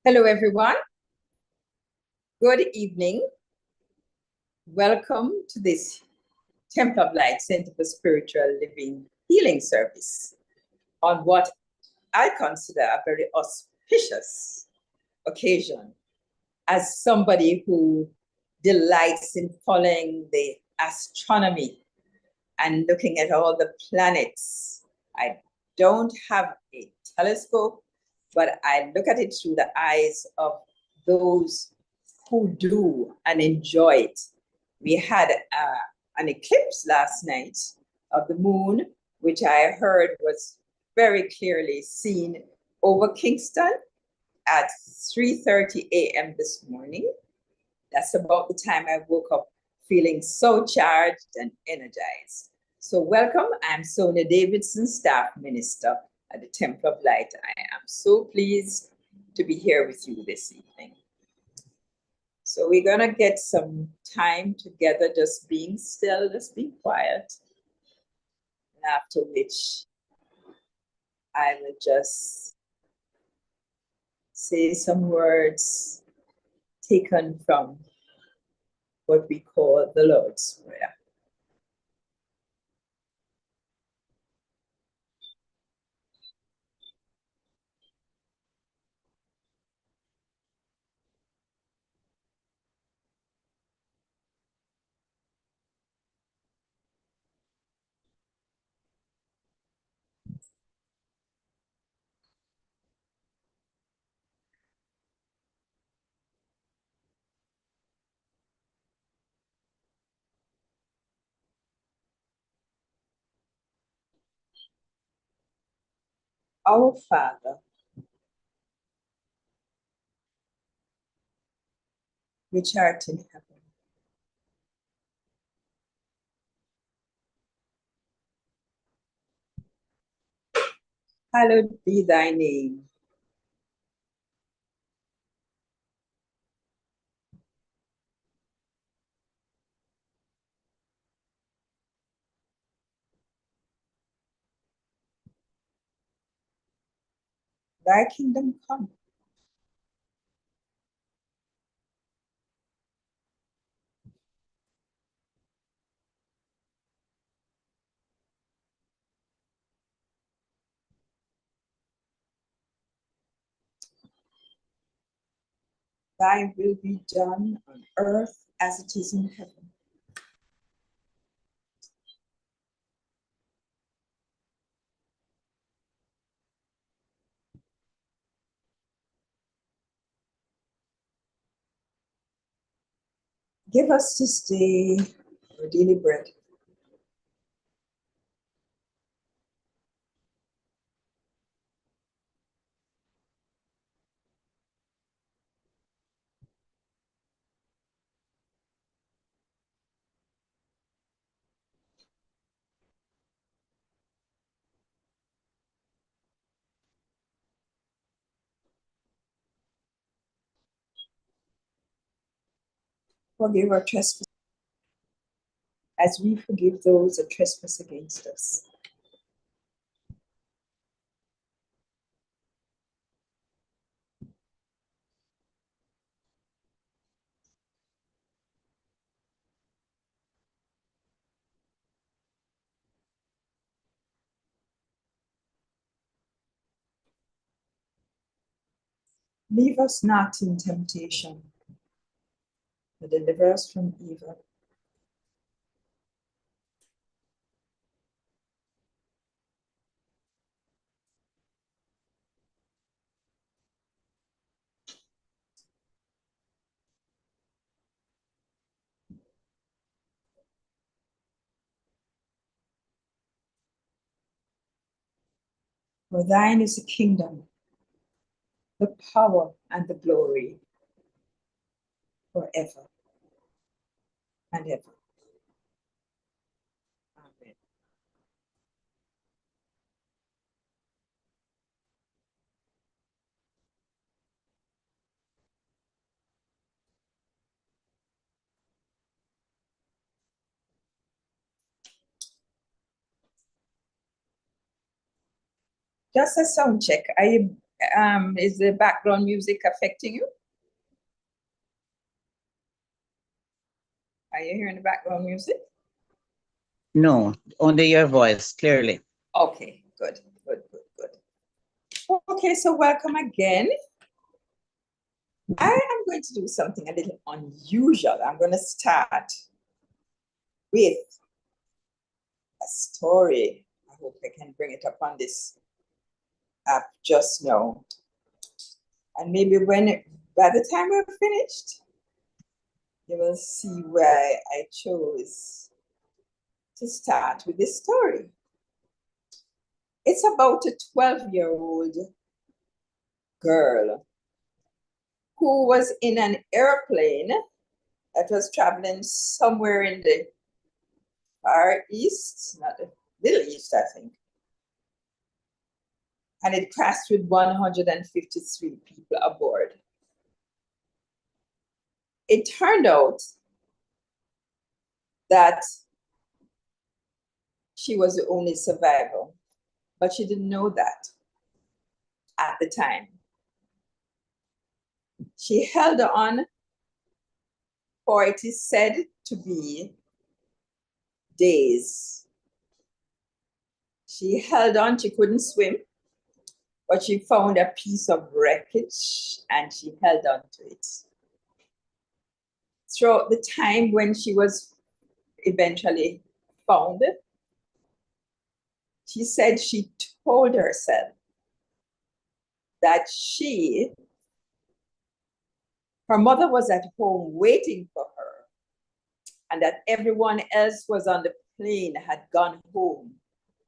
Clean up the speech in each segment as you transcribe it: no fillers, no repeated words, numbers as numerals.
Hello, everyone. Good evening. Welcome to this Temple of Light Center for Spiritual Living Healing Service on what I consider a very auspicious occasion as somebody who delights in following the astronomy and looking at all the planets. I don't have a telescope, but I look at it through the eyes of those who do and enjoy it. We had an eclipse last night of the moon, which I heard was very clearly seen over Kingston at 3:30 a.m. this morning. That's about the time I woke up feeling so charged and energized. So welcome, I'm Sonia Davidson, Staff Minister at the Temple of Light. I am so pleased to be here with you this evening. So we're gonna get some time together, just being still, just being quiet. And after which I will just say some words taken from what we call the Lord's Prayer. Our Father, which art in heaven, hallowed be thy name. Thy kingdom come. Thy will be done on earth as it is in heaven. Give us this day our daily bread. Forgive our trespasses as we forgive those that trespass against us. Leave us not in temptation, but deliver us from evil. For thine is the kingdom, the power, and the glory forever and ever. Amen. Just a sound check. Is the background music affecting you? Are you hearing the background music? No, only your voice, clearly. Okay, good. Okay, so welcome again. I am going to do something a little unusual. I'm going to start with a story. I hope I can bring it up on this app just now. And maybe by the time we're finished, you will see why I chose to start with this story. It's about a 12-year-old girl who was in an airplane that was traveling somewhere in the Far East, not the Middle East, I think. And it crashed with 153 people aboard. It turned out that she was the only survivor, but she didn't know that at the time. She held on for, it is said to be, days. She held on, she couldn't swim, but she found a piece of wreckage and she held on to it. Throughout the time when she was eventually found, she said she told herself that her mother was at home waiting for her, and that everyone else was on the plane, had gone home,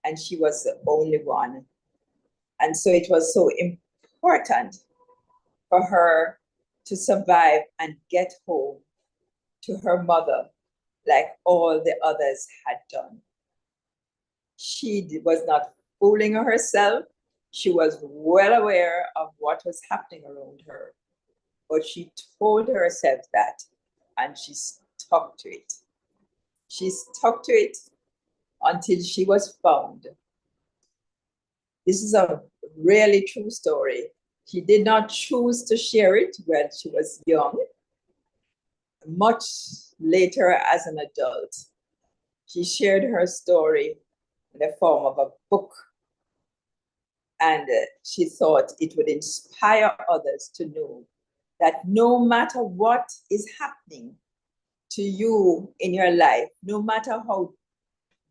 and she was the only one. And so it was so important for her to survive and get home to her mother like all the others had done. She was not fooling herself. She was well aware of what was happening around her, but she told herself that, and she stuck to it. She stuck to it until she was found. This is a really true story. She did not choose to share it when she was young. Much later, as an adult, she shared her story in the form of a book. And she thought it would inspire others to know that no matter what is happening to you in your life, no matter how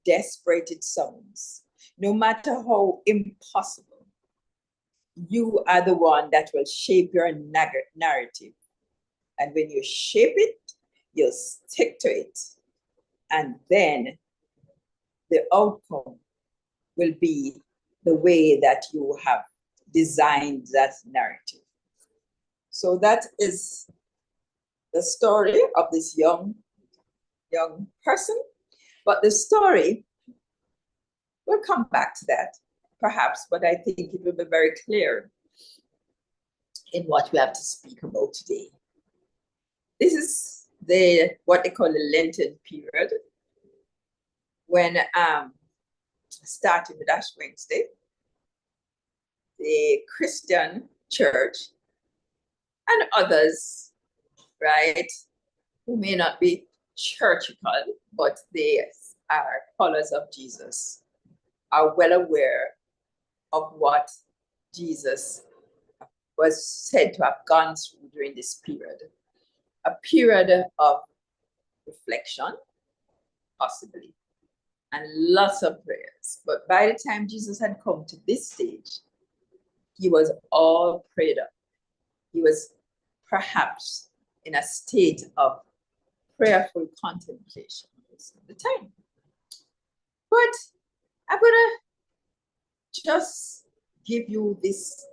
desperate it sounds, no matter how impossible, you are the one that will shape your narrative. And when you shape it, you'll stick to it. And then the outcome will be the way that you have designed that narrative. So that is the story of this young person. But the story, we'll come back to that perhaps, but I think it will be very clear in what we have to speak about today. This is what they call the Lenten period, when starting with Ash Wednesday, the Christian church and others, right, who may not be churchical, but they are followers of Jesus, are well aware of what Jesus was said to have gone through during this period. A period of reflection, possibly, and lots of prayers. But by the time Jesus had come to this stage, he was all prayed up. He was perhaps in a state of prayerful contemplation most of the time. But I'm gonna just give you this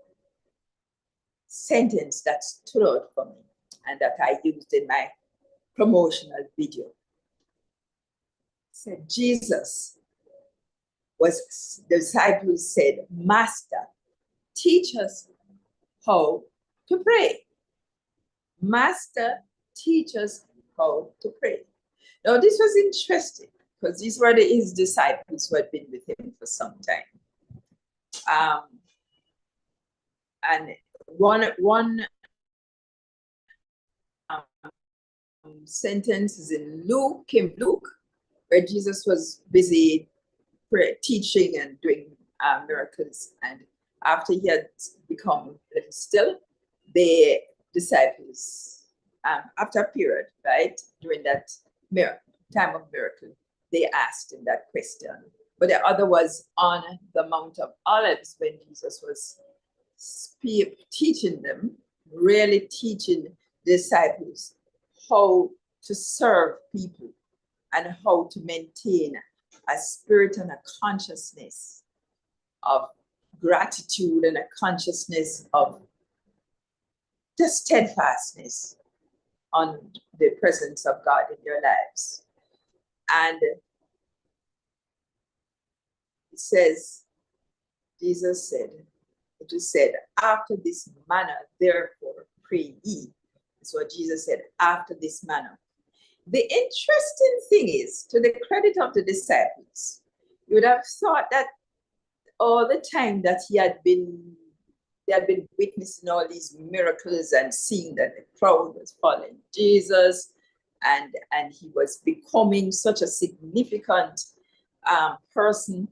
sentence that stood out for me and that I used in my promotional video. It said, Jesus was, the disciples said, Master, teach us how to pray. Master, teach us how to pray. Now, this was interesting because these were his disciples who had been with him for some time. and one sentence is in Luke, where Jesus was busy teaching and doing miracles. And after he had become a little still, the disciples, after a period, right, during that time of miracle, they asked him that question. But the other was on the Mount of Olives when Jesus was teaching them, really teaching disciples how to serve people and how to maintain a spirit and a consciousness of gratitude and a consciousness of just steadfastness on the presence of God in your lives. And it says, Jesus said, it was said, after this manner, therefore, pray ye. That's what Jesus said, after this manner. The interesting thing is, to the credit of the disciples, you would have thought that all the time that they had been witnessing all these miracles and seeing that the crowd was following Jesus, and he was becoming such a significant person,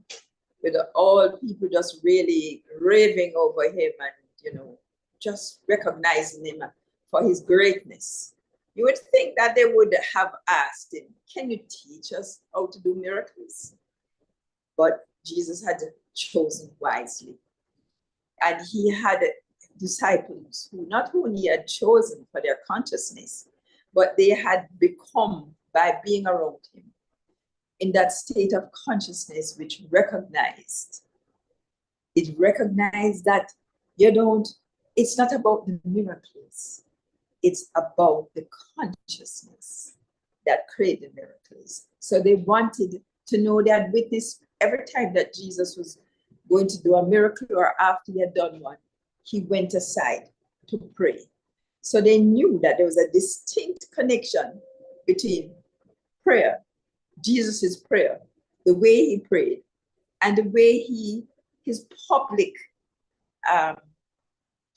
with all people just really raving over him and, just recognizing him for his greatness. You would think that they would have asked him, can you teach us how to do miracles? But Jesus had chosen wisely. And he had disciples who not only had chosen for their consciousness, but they had become, by being around him, in that state of consciousness which recognized that it's not about the miracles, it's about the consciousness that created miracles. So they wanted to know that witness every time that Jesus was going to do a miracle or after he had done one, he went aside to pray. So they knew that there was a distinct connection between prayer, Jesus's prayer, the way he prayed, and the way his public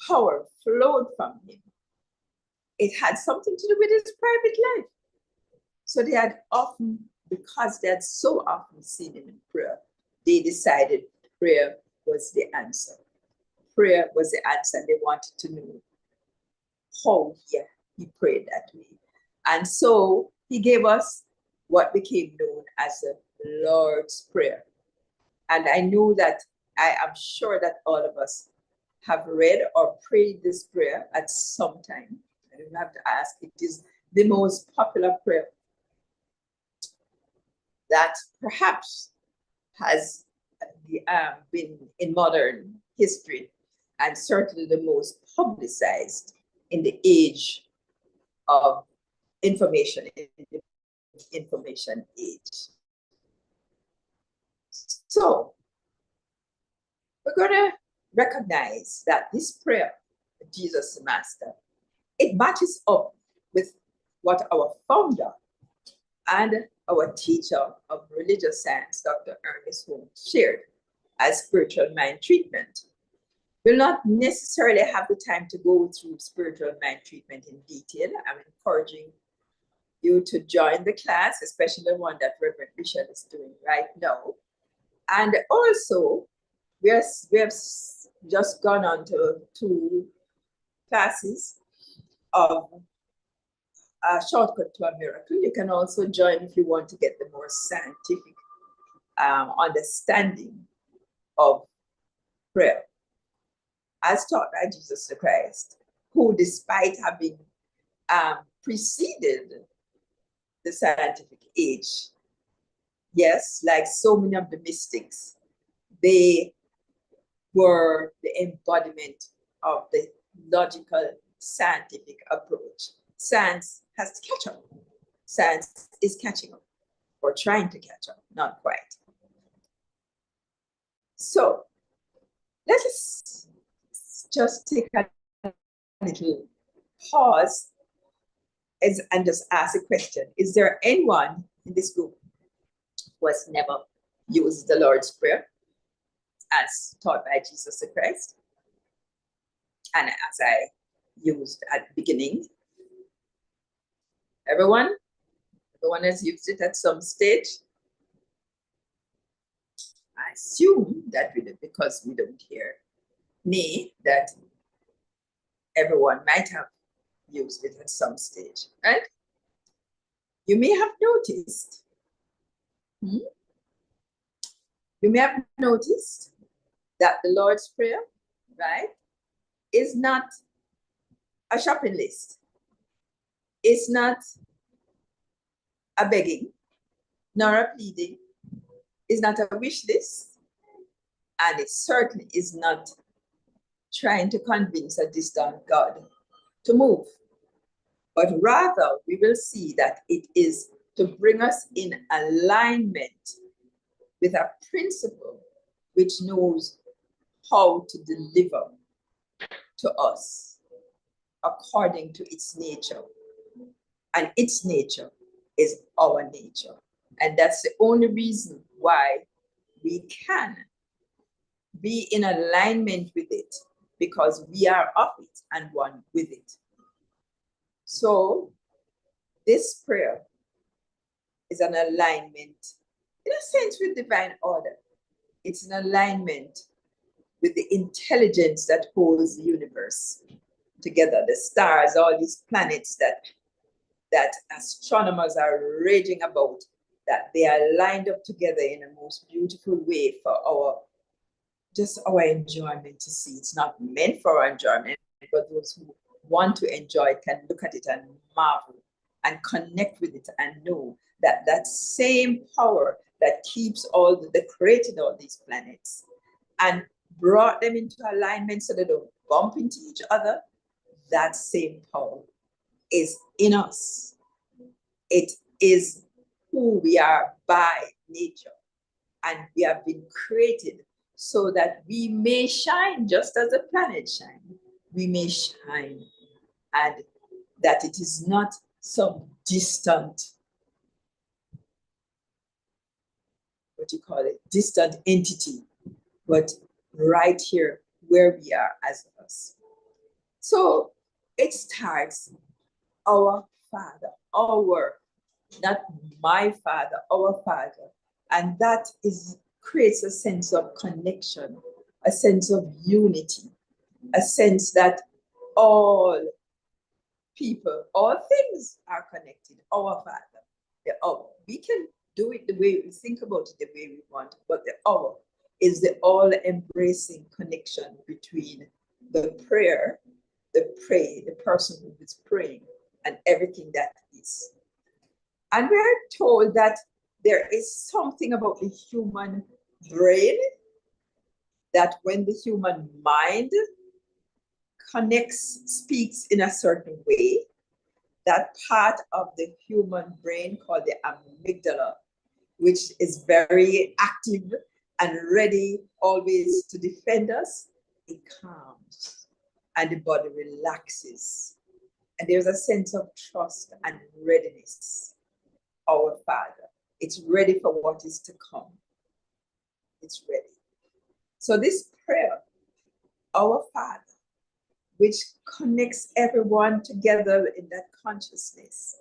power flowed from him. It had something to do with his private life. So they had often, because they had so often seen him in prayer, they decided prayer was the answer. Prayer was the answer, and they wanted to know how he prayed that way. And so he gave us what became known as the Lord's Prayer. And I know that, I am sure that all of us have read or prayed this prayer at some time. I don't have to ask, it is the most popular prayer that perhaps has been in modern history, and certainly the most publicized in the age of information, in the information age. So we're going to recognize that this prayer, Jesus the Master, it matches up with what our founder and our teacher of religious science, Dr. Ernest Holmes, shared as spiritual mind treatment. We'll not necessarily have the time to go through spiritual mind treatment in detail. I'm encouraging you to join the class, especially the one that Reverend Michelle is doing right now. And also, we have just gone on to 2 classes of a shortcut to a miracle. You can also join if you want to get the more scientific understanding of prayer, as taught by Jesus the Christ, who, despite having preceded the scientific age, yes, like so many of the mystics, they were the embodiment of the logical scientific approach. Science has to catch up. Science is catching up, or trying to catch up, not quite. So let us just take a little pause and just ask a question. Is there anyone in this group who has never used the Lord's Prayer as taught by Jesus the Christ? And as I used at the beginning, everyone has used it at some stage. I assume that we did because we don't hear me, that everyone might have used it at some stage, right? You may have noticed, you may have noticed that the Lord's Prayer, right, is not a shopping list. It's not a begging, nor a pleading. It's not a wish list. And it certainly is not trying to convince a distant God to move. But rather, we will see that it is to bring us in alignment with a principle which knows how to deliver to us according to its nature. And its nature is our nature. And that's the only reason why we can be in alignment with it, because we are of it and one with it. So this prayer is an alignment, in a sense, with divine order. It's an alignment with the intelligence that holds the universe together, the stars, all these planets that astronomers are raging about, that they are lined up together in a most beautiful way for our enjoyment to see. It's not meant for our enjoyment, but those who want to enjoy it can look at it and marvel and connect with it and know that that same power that keeps that created all these planets and brought them into alignment so they don't bump into each other, that same power is in us. It is who we are by nature. And we have been created so that we may shine just as the planet shines. We may shine, and that it is not some distant, distant entity, but right here where we are as us. So it starts our Father, not my Father, our Father. And that creates a sense of connection, a sense of unity, a sense that all people, all things are connected. Our Father, we can do it the way we think about it, the way we want, but the our is the all-embracing connection between the prayer, the person who is praying, and everything that is. And we're told that there is something about the human brain, that when the human mind speaks in a certain way, that part of the human brain called the amygdala, which is very active and ready always to defend us, it calms and the body relaxes. And there's a sense of trust and readiness. Our Father, it's ready for what is to come. It's ready. So this prayer, our Father, which connects everyone together in that consciousness,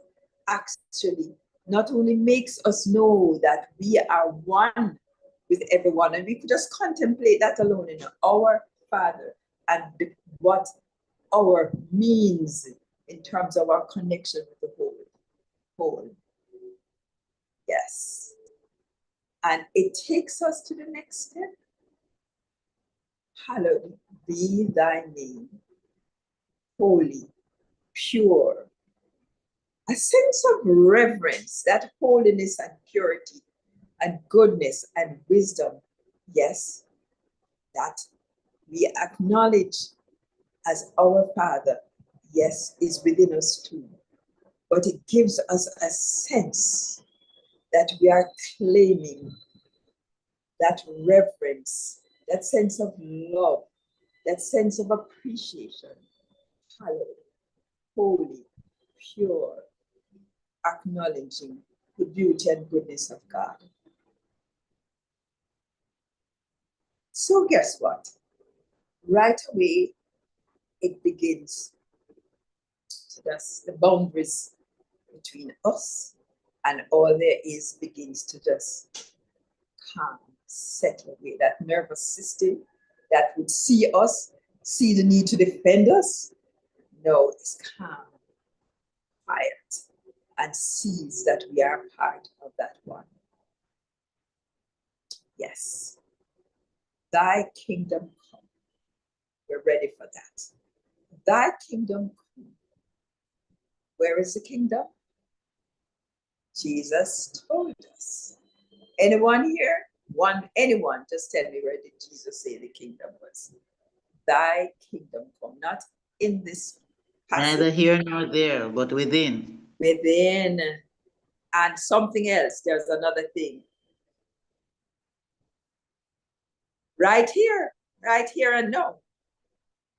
actually not only makes us know that we are one with everyone, and we could just contemplate that alone in our Father and what our means in terms of our connection with the whole. Yes. And it takes us to the next step. Hallowed be thy name, holy, pure. A sense of reverence, that holiness and purity and goodness and wisdom, yes, that we acknowledge as our Father, yes, is within us too. But it gives us a sense that we are claiming that reverence, that sense of love, that sense of appreciation. Hallowed, holy, pure, acknowledging the beauty and goodness of God. So guess what? Right away, it begins to just, the boundaries between us and all there is begins to just calm, settle away. That nervous system that would see us, see the need to defend us, no, it's calm, quiet, and sees that we are part of that one. Yes. Thy kingdom come. We're ready for that. Thy kingdom come. Where is the kingdom? Jesus told us. Anyone here? Anyone, just tell me, where did Jesus say the kingdom was? Thy kingdom come, not in this passage. Neither here nor there, but within. Within. And something else, there's another thing. Right here and now.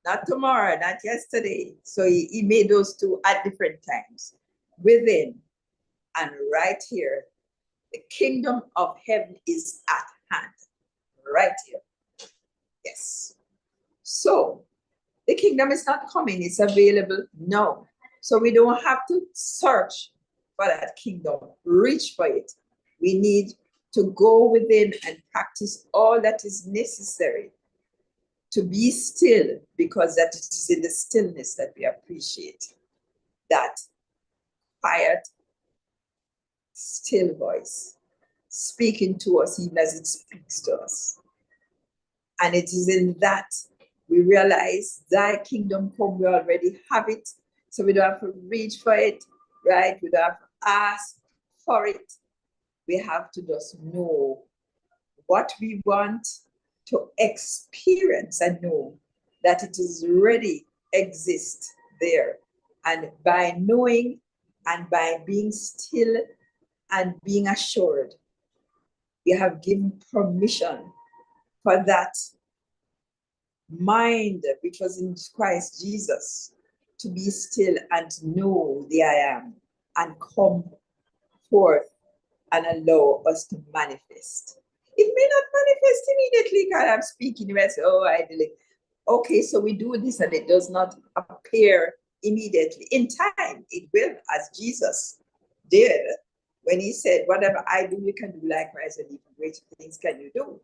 Not tomorrow, not yesterday. So he made those two at different times. Within and right here, the kingdom of heaven is at hand. Right here. Yes. So the kingdom is not coming, it's available now. So we don't have to search for that kingdom, reach for it. We need to go within and practice all that is necessary to be still, because that it is in the stillness that we appreciate that quiet, still voice speaking to us even as it speaks to us. And it is in that we realize thy kingdom come, we already have it. So we don't have to reach for it, right? We don't have to ask for it. We have to just know what we want to experience and know that it is already exist there. And by knowing and by being still and being assured, we have given permission for that mind which was in Christ Jesus to be still and know the I am and come forth and allow us to manifest. It may not manifest immediately, because I'm speaking, you might say, oh, I did it. Okay, so we do this and it does not appear immediately. In time, it will, as Jesus did when he said, whatever I do, you can do likewise, and even greater things can you do.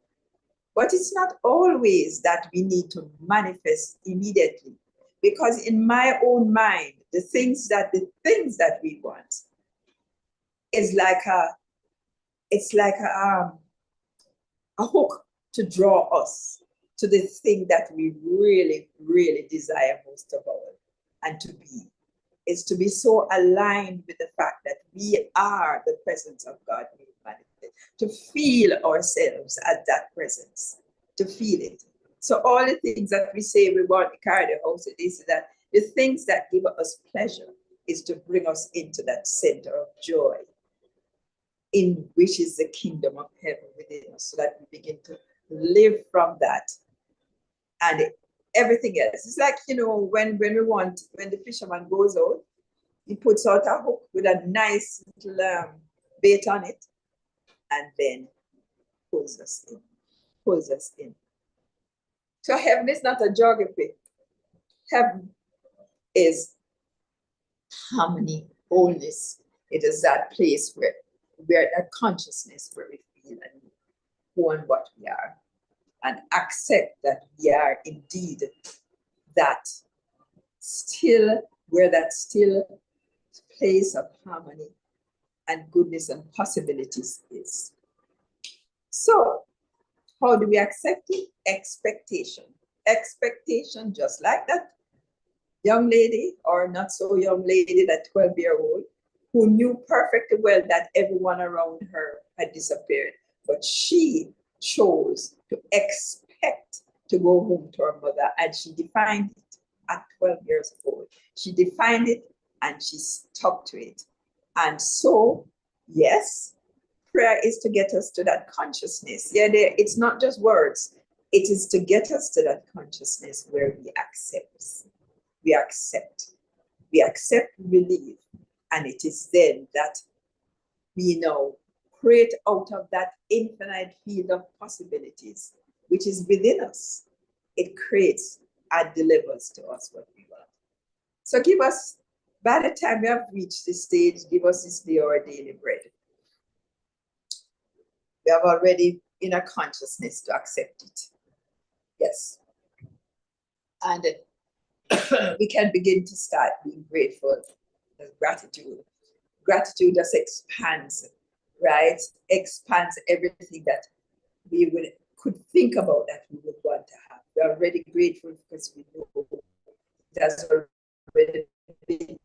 But it's not always that we need to manifest immediately, because in my own mind, the things that we want is like a hook to draw us to the thing that we really, really desire most of all, and to be. Is to be so aligned with the fact that we are the presence of God made manifest, to feel ourselves at that presence, to feel it. So all the things that we say we want to carry the house, it is that the things that give us pleasure is to bring us into that center of joy, in which is the kingdom of heaven within us, so that we begin to live from that. And everything else. It's like, when the fisherman goes out, he puts out a hook with a nice little bait on it, and then pulls us in. So heaven is not a geography. Heaven is harmony, wholeness. It is that place where that consciousness, where we feel and who and what we are, and accept that we are indeed that still place of harmony and goodness and possibilities is. So how do we accept it? Expectation. Expectation, just like that young lady, or not so young lady, that 12-year-old, who knew perfectly well that everyone around her had disappeared, but she chose to expect to go home to her mother, and she defined it at 12 years old. She defined it and she stuck to it. And so, yes, prayer is to get us to that consciousness. Yeah, it's not just words. It is to get us to that consciousness where we accept, we believe. And it is then that we now create out of that infinite field of possibilities, which is within us. It creates and delivers to us what we want. So give us, by the time we have reached this stage, give us this day our daily bread. We have already in our consciousness to accept it. Yes. And we can begin to start being grateful. Gratitude. Gratitude just expands, right? Expands everything that we could think about that we would want to have. We're already grateful because we know it has already been.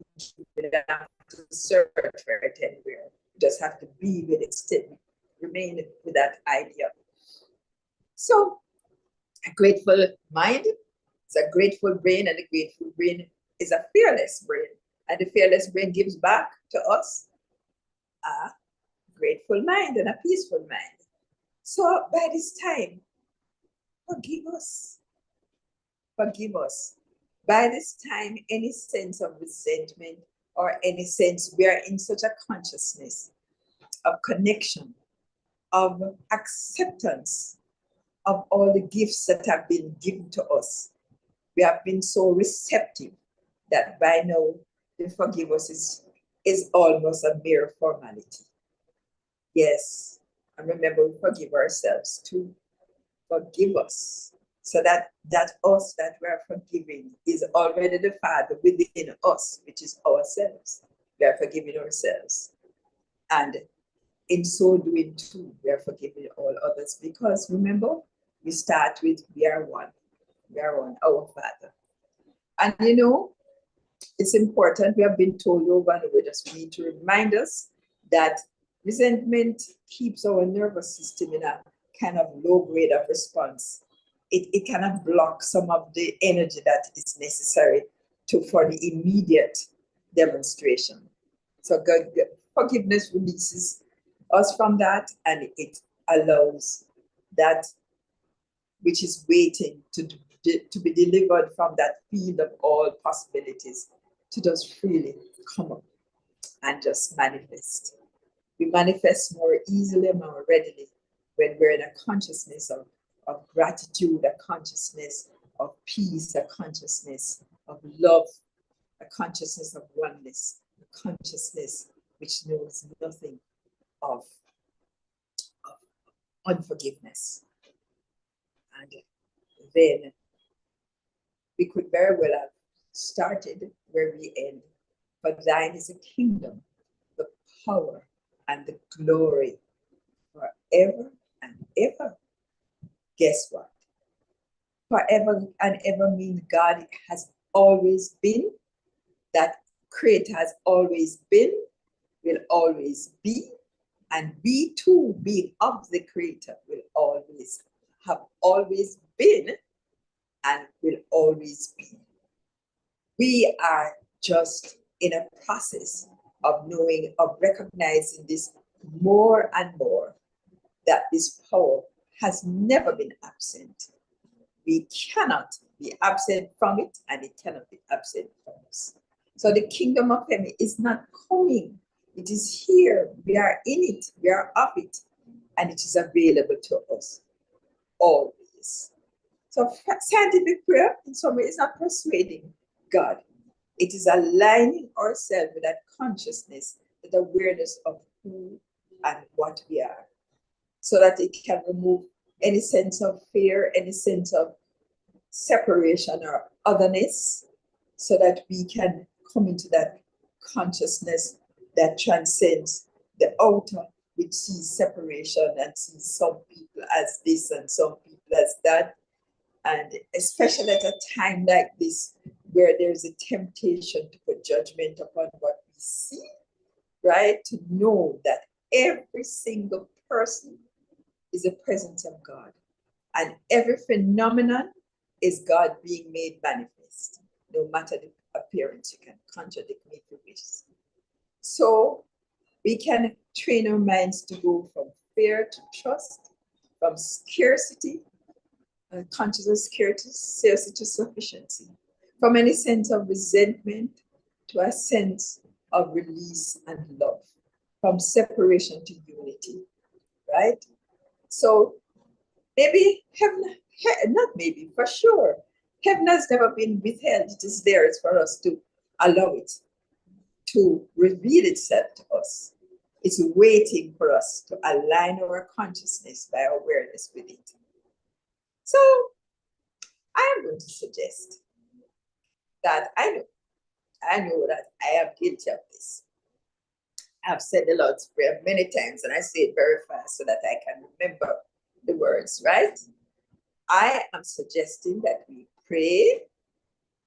We don't have to search for it anywhere. We just have to be with it still, remain with that idea. So, a grateful mind is a grateful brain, and a grateful brain is a fearless brain. And the fearless brain gives back to us a grateful mind and a peaceful mind. So by this time, forgive us. Forgive us. By this time, any sense of resentment or any sense, we are in such a consciousness of connection, of acceptance of all the gifts that have been given to us. We have been so receptive that by now, the forgive us is almost a mere formality. Yes, and remember, we forgive ourselves too. Forgive us. So that us that we are forgiving is already the Father within us, which is ourselves. We are forgiving ourselves. And in so doing too, we are forgiving all others. Because remember, we start with we are one. We are one, our Father. And you know, it's important, we have been told over and over, just need to remind us that resentment keeps our nervous system in a kind of low grade of response. It kind of blocks some of the energy that is necessary for the immediate demonstration. So forgiveness releases us from that, and it allows that which is waiting to be delivered from that field of all possibilities to just freely come up and just manifest. We manifest more easily, more readily when we're in a consciousness of gratitude, a consciousness of peace, a consciousness of love, a consciousness of oneness, a consciousness which knows nothing of unforgiveness. And then we could very well have started where we end. But thine is a kingdom, the power, and the glory forever and ever. Guess what? Forever and ever means God has always been, that Creator has always been, will always be, and we too, being of the Creator, will always have always been and will always be. We are just in a process of knowing, of recognizing this more and more, that this power has never been absent. We cannot be absent from it, and it cannot be absent from us. So the kingdom of heaven is not coming. It is here. We are in it. We are of it. And it is available to us always. So scientific prayer, in some way, is not persuading God. It is aligning ourselves with that consciousness, with awareness of who and what we are, so that it can remove any sense of fear, any sense of separation or otherness, so that we can come into that consciousness that transcends the outer, which sees separation and sees some people as this and some people as that. And especially at a time like this, where there's a temptation to put judgment upon what we see, right? To know that every single person is a presence of God, and every phenomenon is God being made manifest, no matter the appearance. You can contradict me if you wish. So we can train our minds to go from fear to trust, from scarcity, conscious of scarcity to sufficiency, from any sense of resentment to a sense of release and love, from separation to unity, right? So maybe heaven, not maybe, for sure, Heaven has never been withheld. It is there. It's for us to allow it to reveal itself to us. It's waiting for us to align our consciousness by awareness with it. So I am going to suggest that I know that I am guilty of this. I've said the Lord's Prayer many times, and I say it very fast so that I can remember the words, right? I am suggesting that we pray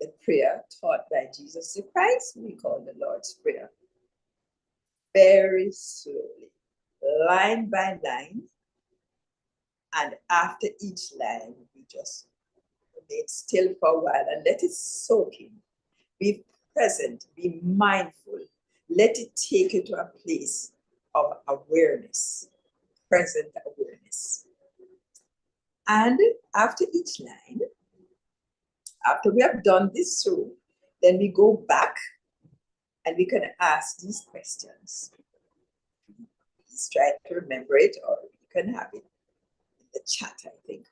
the prayer taught by Jesus Christ, we call the Lord's Prayer, very slowly, line by line, and after each line, we just remain still for a while and let it soak in. Be present, be mindful, let it take you to a place of awareness, present awareness. And after each line, after we have done this through, then we go back and we can ask these questions. Please try to remember it, or you can have it in the chat, I think.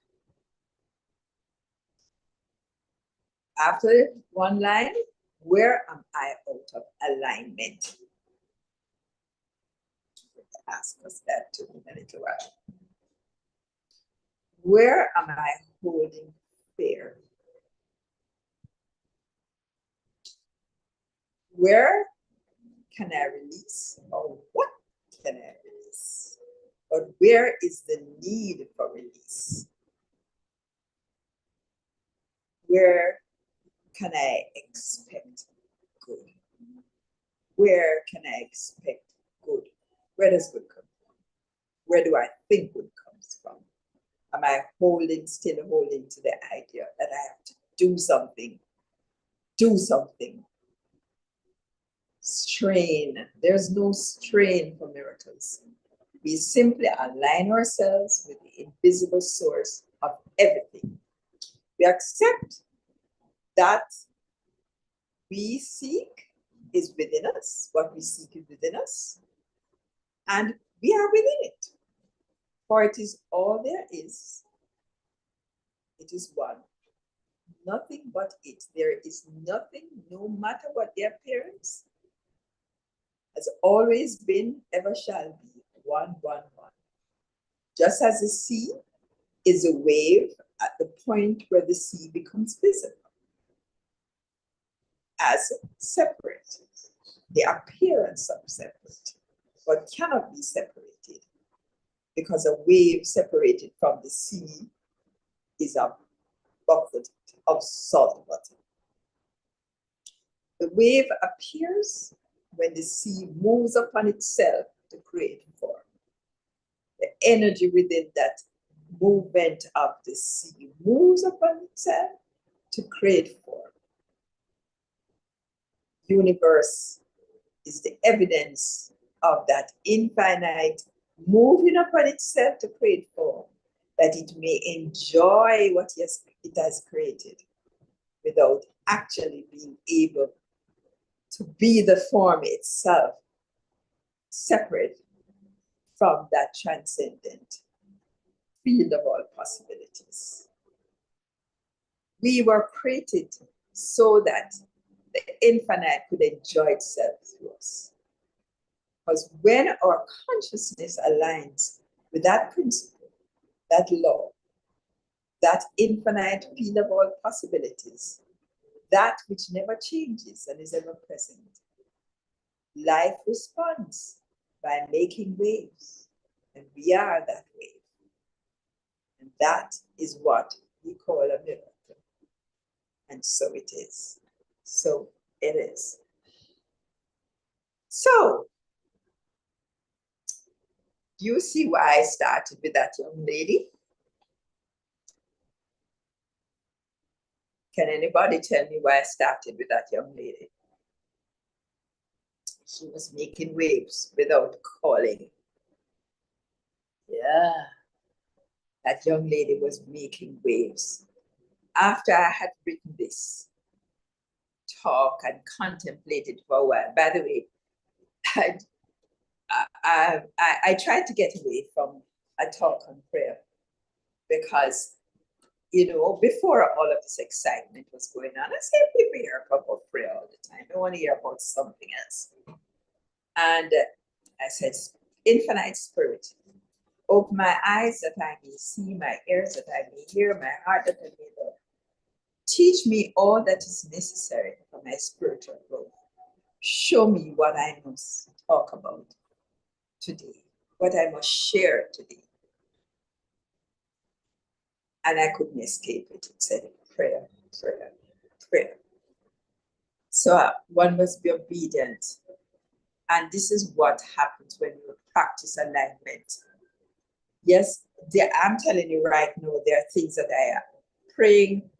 After one line, where am I out of alignment? Ask us that too in a little while. Where am I holding fear? Where can I release, or what can I release? But where is the need for release? Where can I expect good? Where can I expect good? Where does good come from? Where do I think good comes from? Am I still holding to the idea that I have to do something? Do something. Strain. There's no strain for miracles. We simply align ourselves with the invisible source of everything. We accept that we seek is within us. What we seek is within us. And we are within it. For it is all there is. It is one. Nothing but it. There is nothing, no matter what the appearance, has always been, ever shall be, one, one, one. Just as the sea is a wave at the point where the sea becomes visible as separate, the appearance of separate, but cannot be separated, because a wave separated from the sea is a bucket of salt water. The wave appears when the sea moves upon itself to create form. The energy within that movement of the sea moves upon itself to create form. Universe is the evidence of that infinite moving upon itself to create form, that it may enjoy what it has created without actually being able to be the form itself, separate from that transcendent field of all possibilities. We were created so that the infinite could enjoy itself through us. Because when our consciousness aligns with that principle, that law, that infinite field of all possibilities, that which never changes and is ever present, life responds by making waves, and we are that wave. And that is what we call a miracle. And so it is. So it is. So, you see why I started with that young lady? Can anybody tell me why I started with that young lady? She was making waves without calling. Yeah, that young lady was making waves. After I had written this talk and contemplated for a while, by the way, I tried to get away from a talk on prayer, because before all of this excitement was going on, I said, people hear about prayer all the time. I want to hear about something else. And I said, Infinite Spirit, open my eyes that I may see, my ears that I may hear, my heart that I may love. Teach me all that is necessary for my spiritual growth. Show me what I must talk about today, what I must share today. And I couldn't escape it. It said prayer, prayer, prayer. So one must be obedient. And this is what happens when you practice alignment. Yes, I'm telling you right now, there are things that I am praying,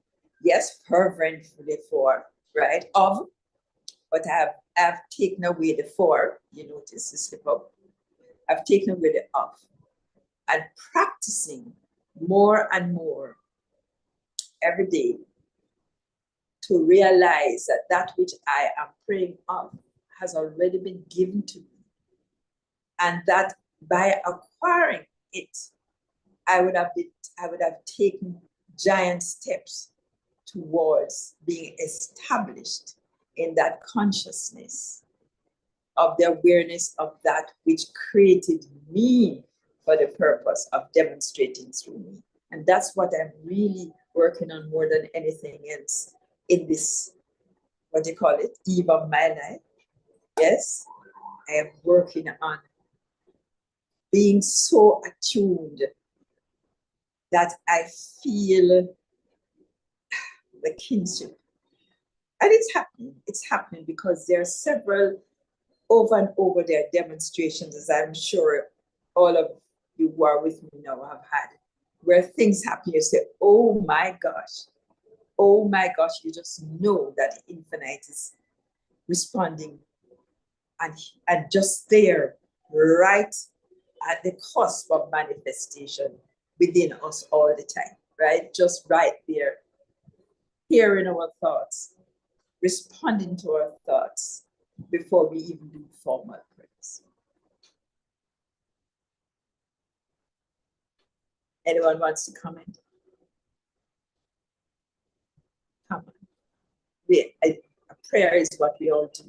yes, fervently for, right? But I've taken away the for, you notice the slip up. I've taken away the of. And practicing more and more every day to realize that that which I am praying of has already been given to me. And that by acquiring it, I would have taken giant steps towards being established in that consciousness of the awareness of that which created me for the purpose of demonstrating through me. And that's what I'm really working on more than anything else in this, what do you call it, eve of my life. Yes, I am working on being so attuned that I feel the kinship. And it's happening because there are several over and over there demonstrations, as I'm sure all of you who are with me now have had, where things happen, you say, oh my gosh, you just know that the infinite is responding and just there, right at the cusp of manifestation within us all the time, right? Just right there, hearing our thoughts, responding to our thoughts before we even do formal prayers. Anyone wants to comment? Come on. A prayer is what we all do.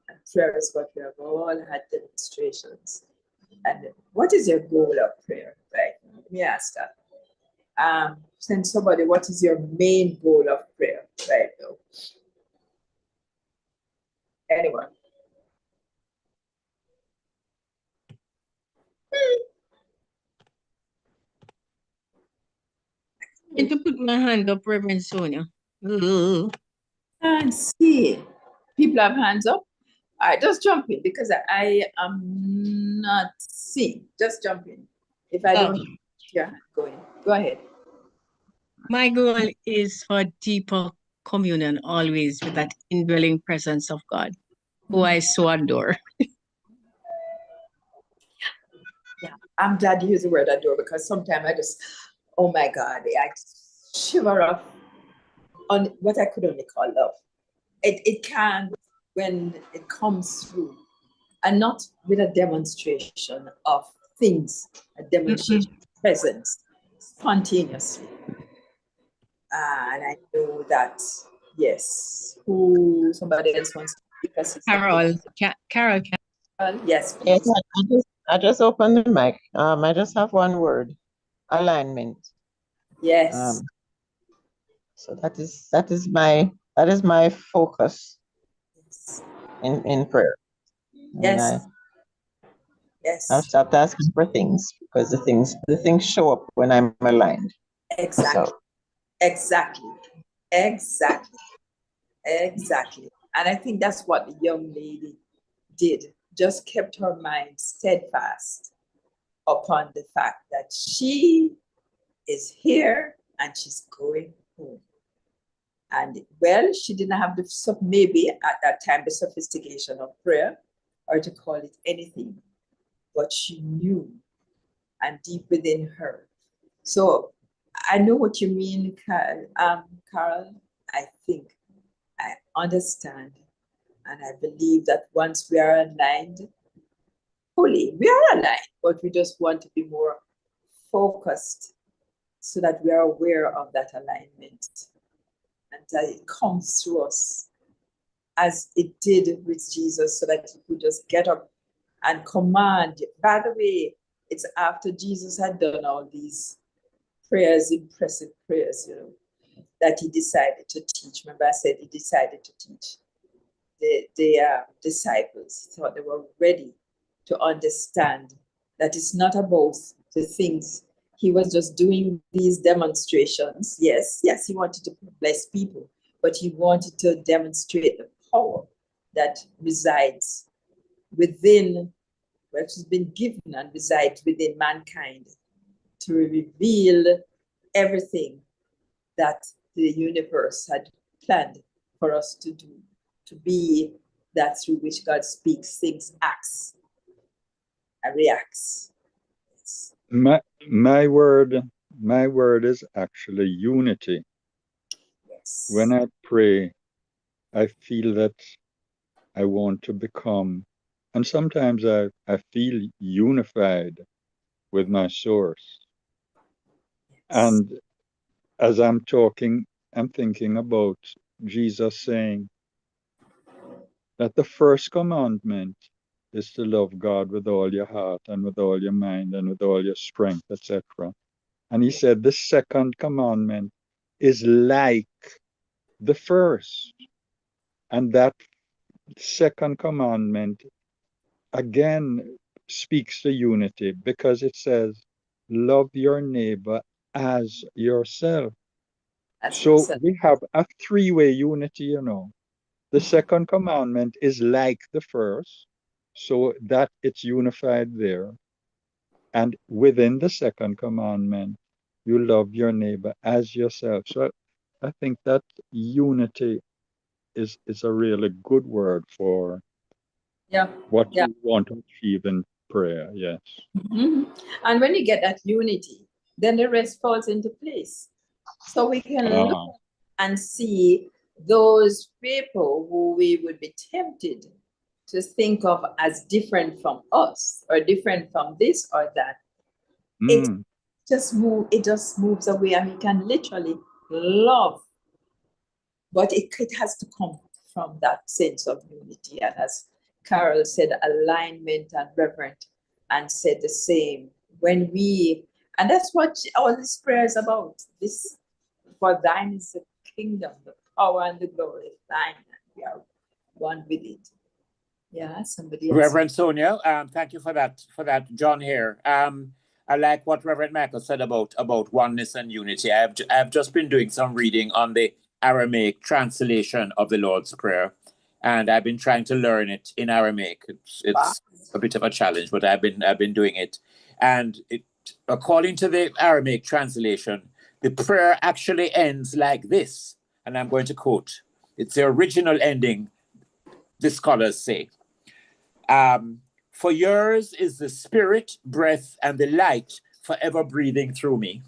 And prayer is what we have all had demonstrations. And what is your goal of prayer? Right? Let me ask that. Send somebody, what is your main goal of prayer right now? Anyone? I need to put my hand up, Reverend Sonia. And see, people have hands up. All right, just jump in because I am not seeing. Just jump in. If I don't, yeah, go ahead. My goal is for deeper communion always with that indwelling presence of God, who I so adore. Yeah, I'm glad you use the word adore because sometimes I just, oh my God, I shiver off on what I could only call love. It can, when it comes through, and not with a demonstration of things, a demonstration of presence, spontaneously. And I know that, yes, somebody else wants to speak us. Carol. Yes, please. Yes, I just opened the mic. I just have one word: alignment. Yes. So that is my focus in prayer. Yes. Yes. I've stopped asking for things because the things show up when I'm aligned. Exactly. So. Exactly. And I think that's what the young lady did. Just kept her mind steadfast upon the fact that she is here and she's going home. And well, she didn't have maybe at that time the sophistication of prayer or to call it anything, but she knew and deep within her. So I know what you mean, Carol. I think I understand. And I believe that once we are aligned, fully, we are aligned, but we just want to be more focused so that we are aware of that alignment and that it comes through us as it did with Jesus, so that he could just get up and command. By the way, it's after Jesus had done all these prayers, impressive prayers, that he decided to teach. Remember, I said he decided to teach the disciples. He thought they were ready to understand that it's not about the things. He was just doing these demonstrations. Yes, he wanted to bless people, but he wanted to demonstrate the power that resides within, which has been given and resides within mankind, to reveal everything that the universe had planned for us to do, to be that through which God speaks, thinks, acts, and reacts. Yes. My word is actually unity. Yes. When I pray, I feel that I want to become, and sometimes I feel unified with my source. Yes. And as I'm talking, I'm thinking about Jesus saying that the first commandment is to love God with all your heart and with all your mind and with all your strength, etc. And he said the second commandment is like the first. And that second commandment again speaks to unity, because it says, love your neighbor as yourself. So we have a three-way unity, The second commandment is like the first, so that it's unified there. And within the second commandment, you love your neighbor as yourself. So I think that unity is a really good word for what we want to achieve in prayer. Yes. Mm-hmm. And when you get that unity, then the rest falls into place. So we can look and see those people who we would be tempted to think of as different from us or different from this or that. It just moves away, and we can literally love. But it has to come from that sense of unity. And as Carol said, alignment and reverent, and said the same. And that's what all this prayer is about. This, for thine is the kingdom, the power and the glory is thine, and we are one with it. Yeah, somebody else. Reverend Sonia, thank you for that. John here. I like what Reverend Michael said about oneness and unity. I've just been doing some reading on the Aramaic translation of the Lord's Prayer, and I've been trying to learn it in Aramaic. It's a bit of a challenge, but I've been doing it. And according to the Aramaic translation, the prayer actually ends like this, and I'm going to quote. It's the original ending, the scholars say. For yours is the spirit, breath, and the light forever breathing through me.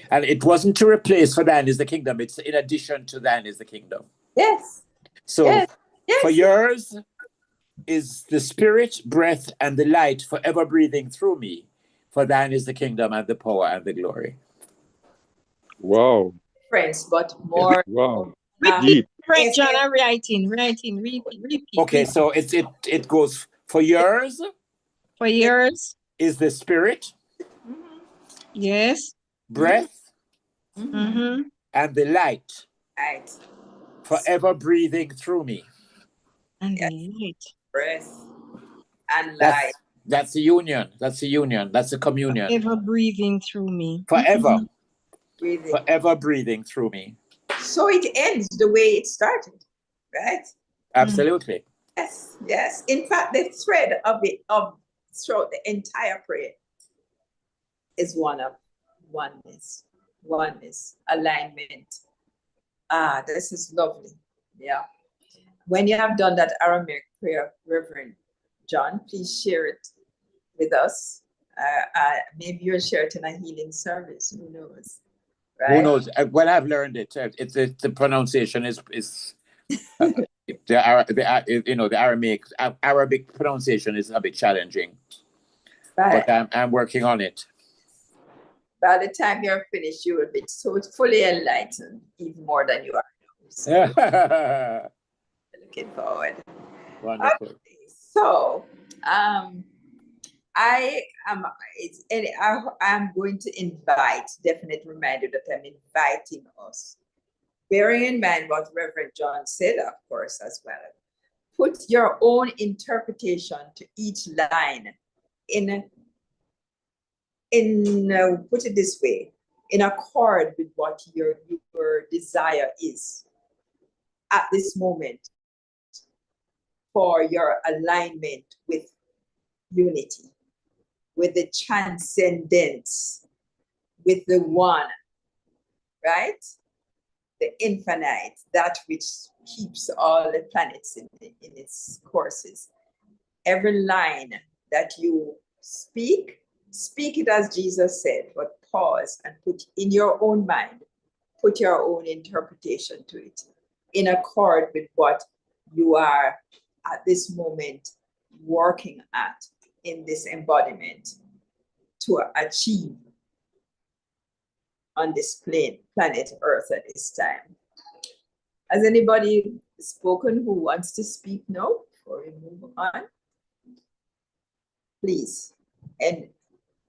And it wasn't to replace for thine is the kingdom. It's in addition to thine is the kingdom. Yes. So yes. For yours is the spirit, breath, and the light forever breathing through me. For thine is the kingdom and the power and the glory. Wow. Friends, but more. Wow. Repeat, John, I'm writing, repeat. Okay, so it goes, for yours. For yours. Is the spirit. Yes. Breath. Mm-hmm. And the light. Light. Forever breathing through me. And the light. Breath and light. That's the union. That's the union. That's the communion. Forever breathing through me. Forever. Breathing. Forever breathing through me. So it ends the way it started, right? Absolutely. Yes. In fact, the thread of throughout the entire prayer is one of oneness, alignment. This is lovely. Yeah. When you have done that Aramaic prayer, Reverend John, please share it with us. Maybe you'll share it in a healing service. Who knows? Right? Who knows? Well, I've learned it. The pronunciation is the Arabic pronunciation is a bit challenging. Right. But I'm working on it. By the time you're finished, you will be so fully enlightened, even more than you are now. So looking forward. Wonderful. Okay, so I am going to invite, definite reminder that I'm inviting us, bearing in mind what Reverend John said, of course, as well. Put your own interpretation to each line put it this way, in accord with what your desire is at this moment for your alignment with unity, with the transcendence, with the one, right? The infinite, that which keeps all the planets in its courses. Every line that you speak it as Jesus said, but pause and put in your own mind, put your own interpretation to it in accord with what you are at this moment working at in this embodiment to achieve on this planet Earth at this time. Has anybody spoken who wants to speak now before we move on? Please. And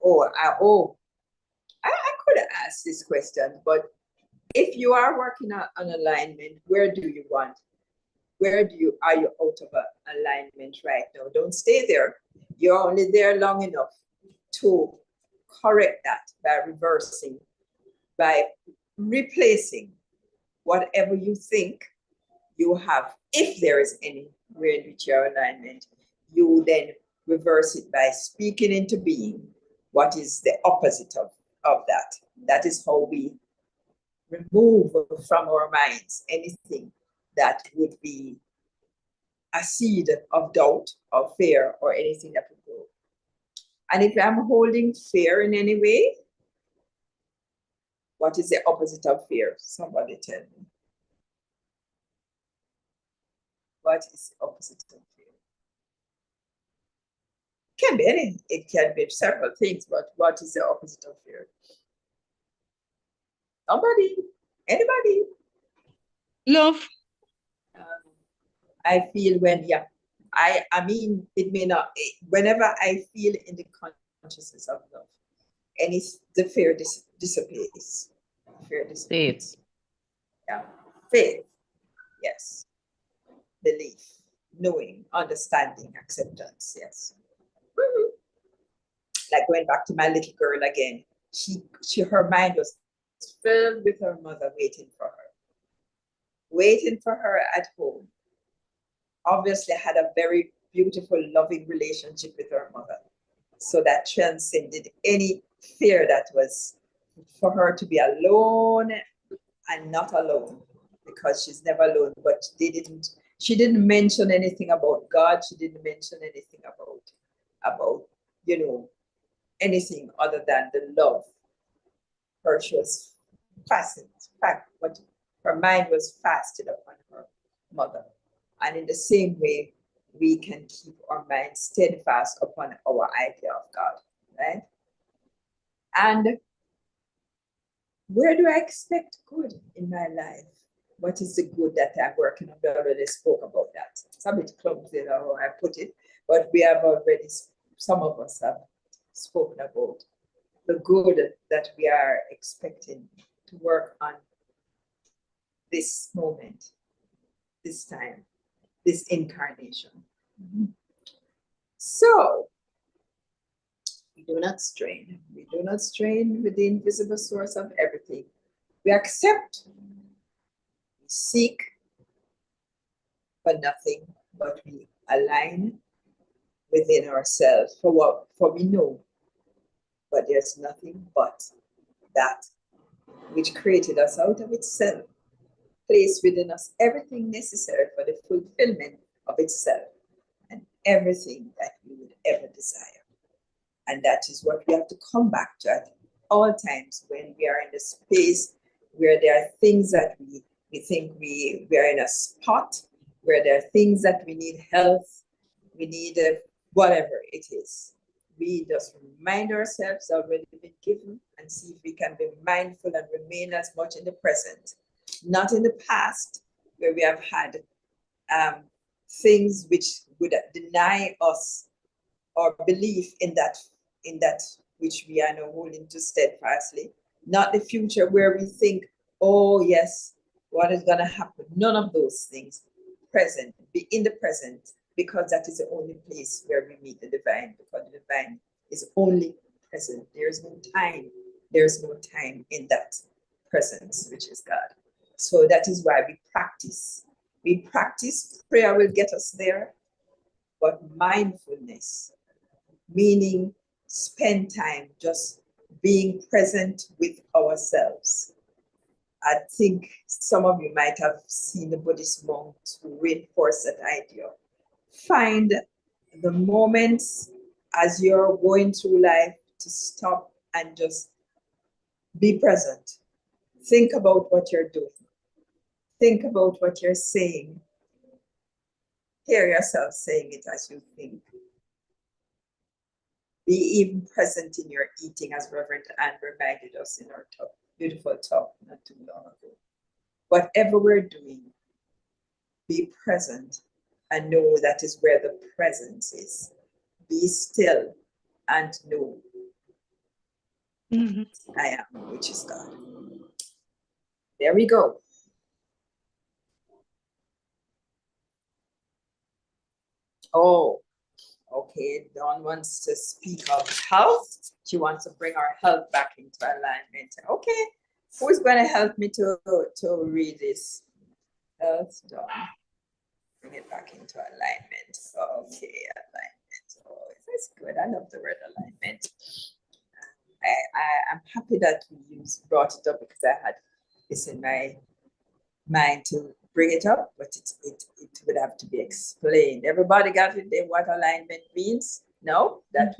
I could ask this question, but if you are working on alignment, are you out of alignment right now? Don't stay there. You're only there long enough to correct that by reversing, by replacing whatever you think you have. If there is anywhere in which your alignment, you then reverse it by speaking into being what is the opposite of that. That is how we remove from our minds anything that would be a seed of doubt or fear or anything that would grow. And if I'm holding fear in any way, what is the opposite of fear? Somebody tell me. What is the opposite of fear? It can be anything. It can be several things, but what is the opposite of fear? Somebody? Anybody? Love. I feel I mean, it may not, whenever I feel in the consciousness of love, the fear dissipates. Fear dissipates. Yeah. Faith. Yes. Belief, knowing, understanding, acceptance. Yes. Mm-hmm. Like going back to my little girl again, her mind was filled with her mother waiting for her at home. Obviously had a very beautiful, loving relationship with her mother. So that transcended any fear that was for her to be alone and not alone, because she's never alone. But she didn't mention anything about God. She didn't mention anything about anything other than the love. She was fastened. But her mind was fastened upon her mother. And in the same way, we can keep our mind steadfast upon our idea of God, right? And where do I expect good in my life? What is the good that I'm working on? We already spoke about that. It's a bit clumsy how I put it, but some of us have spoken about the good that we are expecting to work on this moment, this time, this incarnation. Mm-hmm. So, we do not strain. We do not strain with the invisible source of everything. We accept, we seek for nothing, but we align within ourselves for we know. But there's nothing but that which created us out of itself, placed within us everything necessary for the fulfillment of itself and everything that we would ever desire. And that is what we have to come back to at all times when we are in the space where there are things that we think we are in a spot, where there are things that we need health, we need whatever it is. we just remind ourselves already been given and see if we can be mindful and remain as much in the present, not in the past where we have had things which would deny us our belief in that which we are now holding to steadfastly, not the future where we think, oh yes, what is going to happen? None of those things. Present, be in the present, because that is the only place where we meet the divine, because the divine is only present. There's no time. There's no time in that presence, which is God. So that is why we practice. We practice. Prayer will get us there, but mindfulness, meaning spend time just being present with ourselves. I think some of you might have seen the Buddhist monks who reinforce that idea. Find the moments as you're going through life to stop and just be present. Think about what you're doing. Think about what you're saying. Hear yourself saying it as you think. Be even present in your eating, as Reverend Anne reminded us in our talk, beautiful talk not too long ago. Whatever we're doing, be present and know that is where the presence is. Be still and know I am, which is God. There we go. Oh, okay. Dawn wants to speak of health. She wants to bring our health back into alignment. Okay. Who's going to help me to read this? Health, Dawn. Bring it back into alignment. Okay, alignment. Oh, that's good. I love the word alignment. I'm happy that we brought it up because I had this in my mind to bring it up, but it would have to be explained. Everybody got it? What alignment means? No? That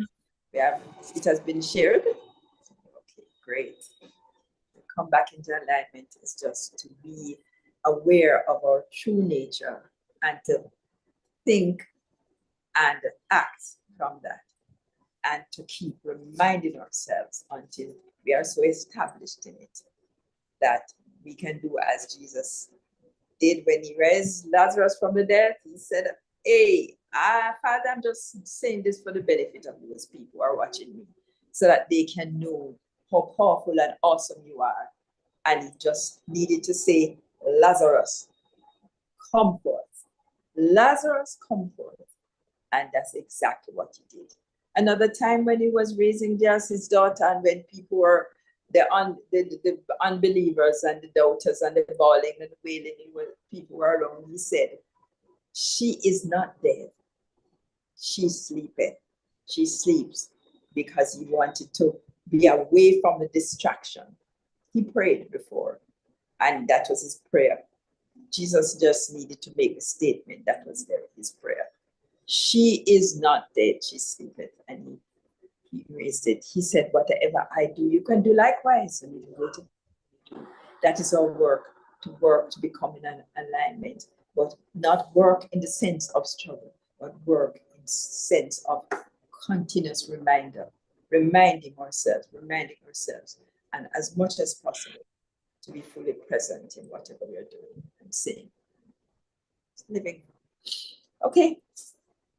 we have, it has been shared? Okay, great. Come back into alignment is just to be aware of our true nature and to think and act from that, and to keep reminding ourselves until we are so established in it that we can do as Jesus did when he raised Lazarus from the dead. He said, hey, Father, I'm just saying this for the benefit of those people who are watching me, so that they can know how powerful and awesome you are. And he just needed to say, Lazarus, come forth. Lazarus, come forth. And that's exactly what he did. Another time when he was raising his daughter, and when people were the unbelievers and the doubters and the bawling and the wailing, when people were around, he said, she is not dead. She's sleeping. She sleeps, because he wanted to be away from the distraction. He prayed before, and that was his prayer. Jesus just needed to make a statement. That was his prayer. She is not dead, she sleepeth. And he raised it. He said, whatever I do, you can do likewise. And that is our work, to become in an alignment, but not work in the sense of struggle, but work in the sense of continuous reminder, reminding ourselves, and as much as possible to be fully present in whatever we are doing and saying. Living. Okay.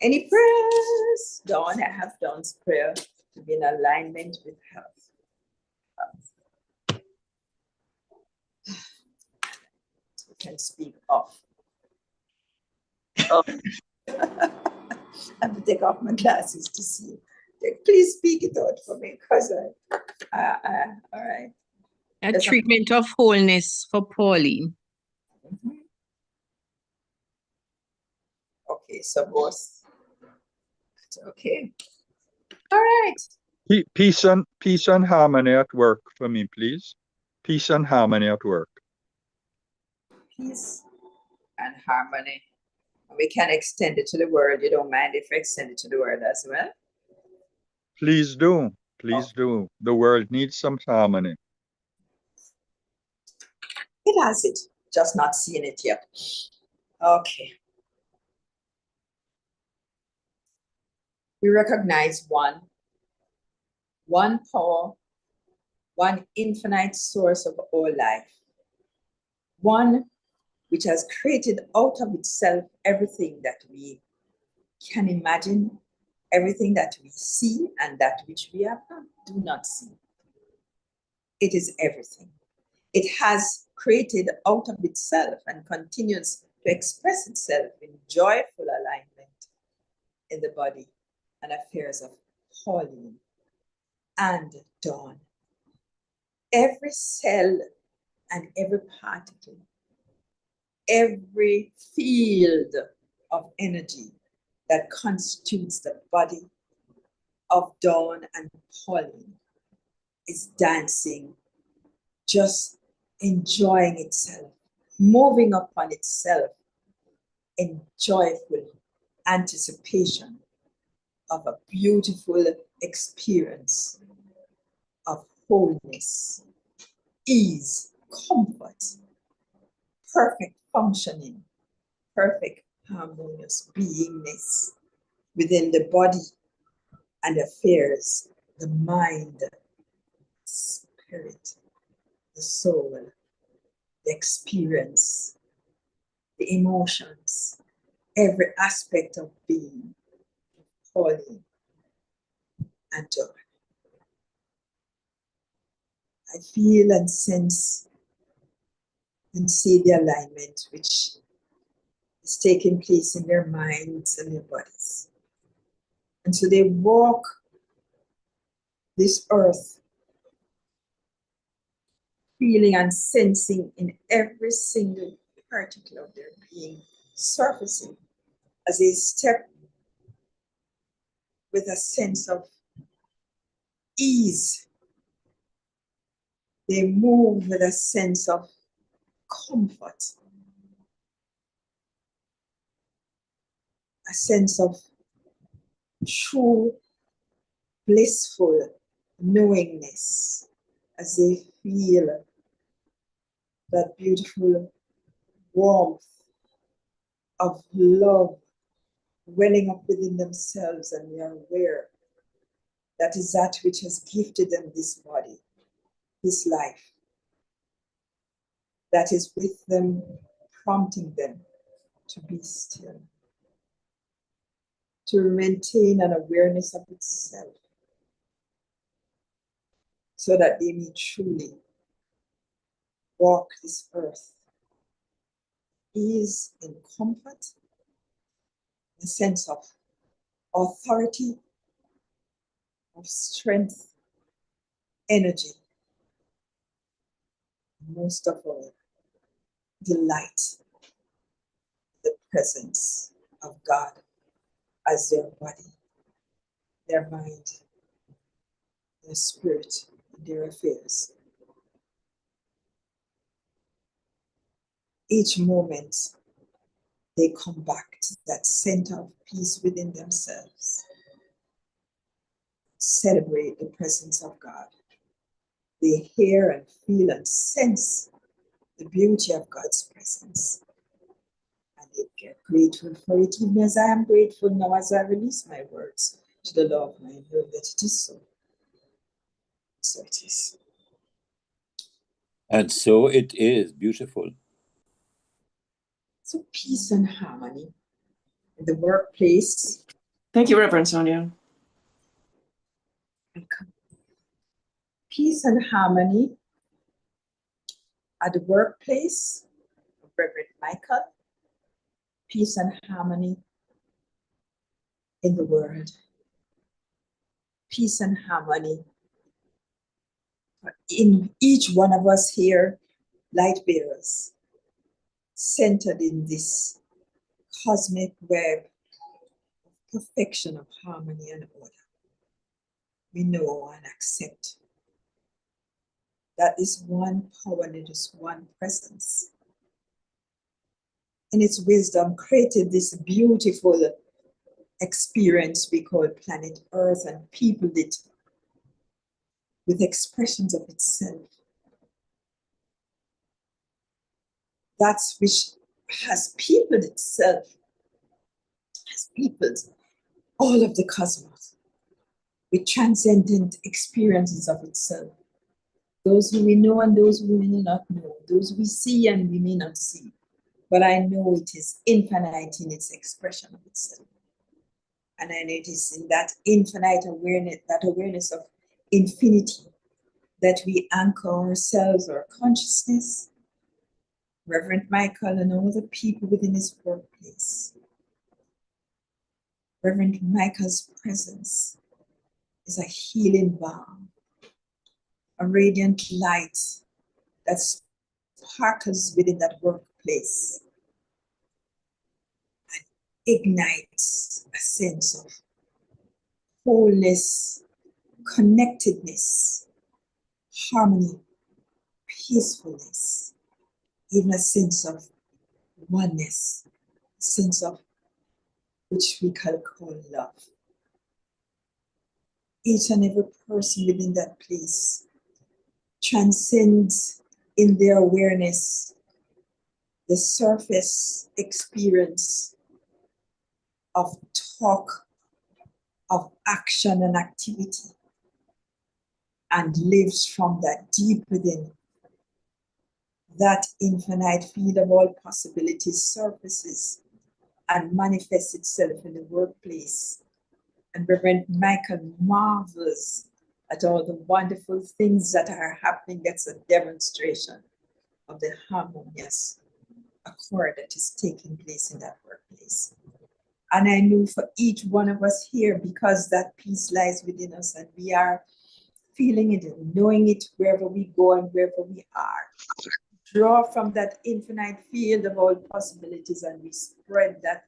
Any prayers? Dawn, I have Dawn's prayer to be in alignment with health. We can speak off. I have to take off my glasses to see. Please speak it out for me, because all right. A treatment of wholeness for Pauline. Okay, so both. Okay. All right. Peace and harmony at work for me, please. Peace and harmony at work. Peace and harmony. We can extend it to the word. You don't mind if we extend it to the word as well? Please do. Please do. The world needs some harmony. It has it, just not seeing it yet. Okay. We recognize one one power, one infinite source of all life, one which has created out of itself everything that we can imagine, everything that we see, and that which we do not see. It is everything. It has created out of itself and continues to express itself in joyful alignment in the body and affairs of Pauline and Dawn. Every cell and every particle, every field of energy that constitutes the body of Dawn and Pauline is dancing, just enjoying itself, moving upon itself in joyful anticipation of a beautiful experience of wholeness, ease, comfort, perfect functioning, perfect harmonious beingness within the body and affairs, the mind, spirit, the soul, the experience, the emotions, every aspect of being, Pauline and Dawn. I feel and sense and see the alignment which is taking place in their minds and their bodies. And so they walk this earth feeling and sensing in every single particle of their being, surfacing as they step with a sense of ease. They move with a sense of comfort, a sense of true blissful knowingness as they feel that beautiful warmth of love welling up within themselves, and they are aware that is that which has gifted them this body, this life, that is with them, prompting them to be still, to maintain an awareness of itself, so that they may truly walk this earth, ease in comfort, a sense of authority, of strength, energy, most of all, delight, the presence of God as their body, their mind, their spirit, their affairs. Each moment, they come back to that center of peace within themselves. Celebrate the presence of God. They hear and feel and sense the beauty of God's presence. And they get grateful for it, even as I am grateful now as I release my words to the Lord, my Lord, that it is so. So it is. And so it is. Beautiful. So peace and harmony in the workplace. Thank you, Reverend Sonia. Welcome. Peace and harmony at the workplace of Reverend Michael. Peace and harmony in the world. Peace and harmony in each one of us here, light bearers, centered in this cosmic web of perfection of harmony and order. We know and accept that this one power and this one presence in its wisdom created this beautiful experience we call planet Earth and peopled it with expressions of itself. That which has peopled itself, has peopled all of the cosmos with transcendent experiences of itself. Those who we know and those who we may not know, those we see and we may not see. But I know it is infinite in its expression of itself. And I know it is in that infinite awareness, that awareness of infinity, that we anchor ourselves, our consciousness, Reverend Michael and all the people within his workplace. Reverend Michael's presence is a healing balm, a radiant light that sparkles within that workplace and ignites a sense of wholeness, connectedness, harmony, peacefulness, even a sense of oneness, a sense of which we can call love. Each and every person within that place transcends in their awareness the surface experience of talk, of action and activity, and lives from that deep within. That infinite field of all possibilities surfaces and manifests itself in the workplace. And Reverend Michael marvels at all the wonderful things that are happening. That's a demonstration of the harmonious accord that is taking place in that workplace. And I know for each one of us here, because that peace lies within us and we are feeling it and knowing it wherever we go and wherever we are. Draw from that infinite field of all possibilities and we spread that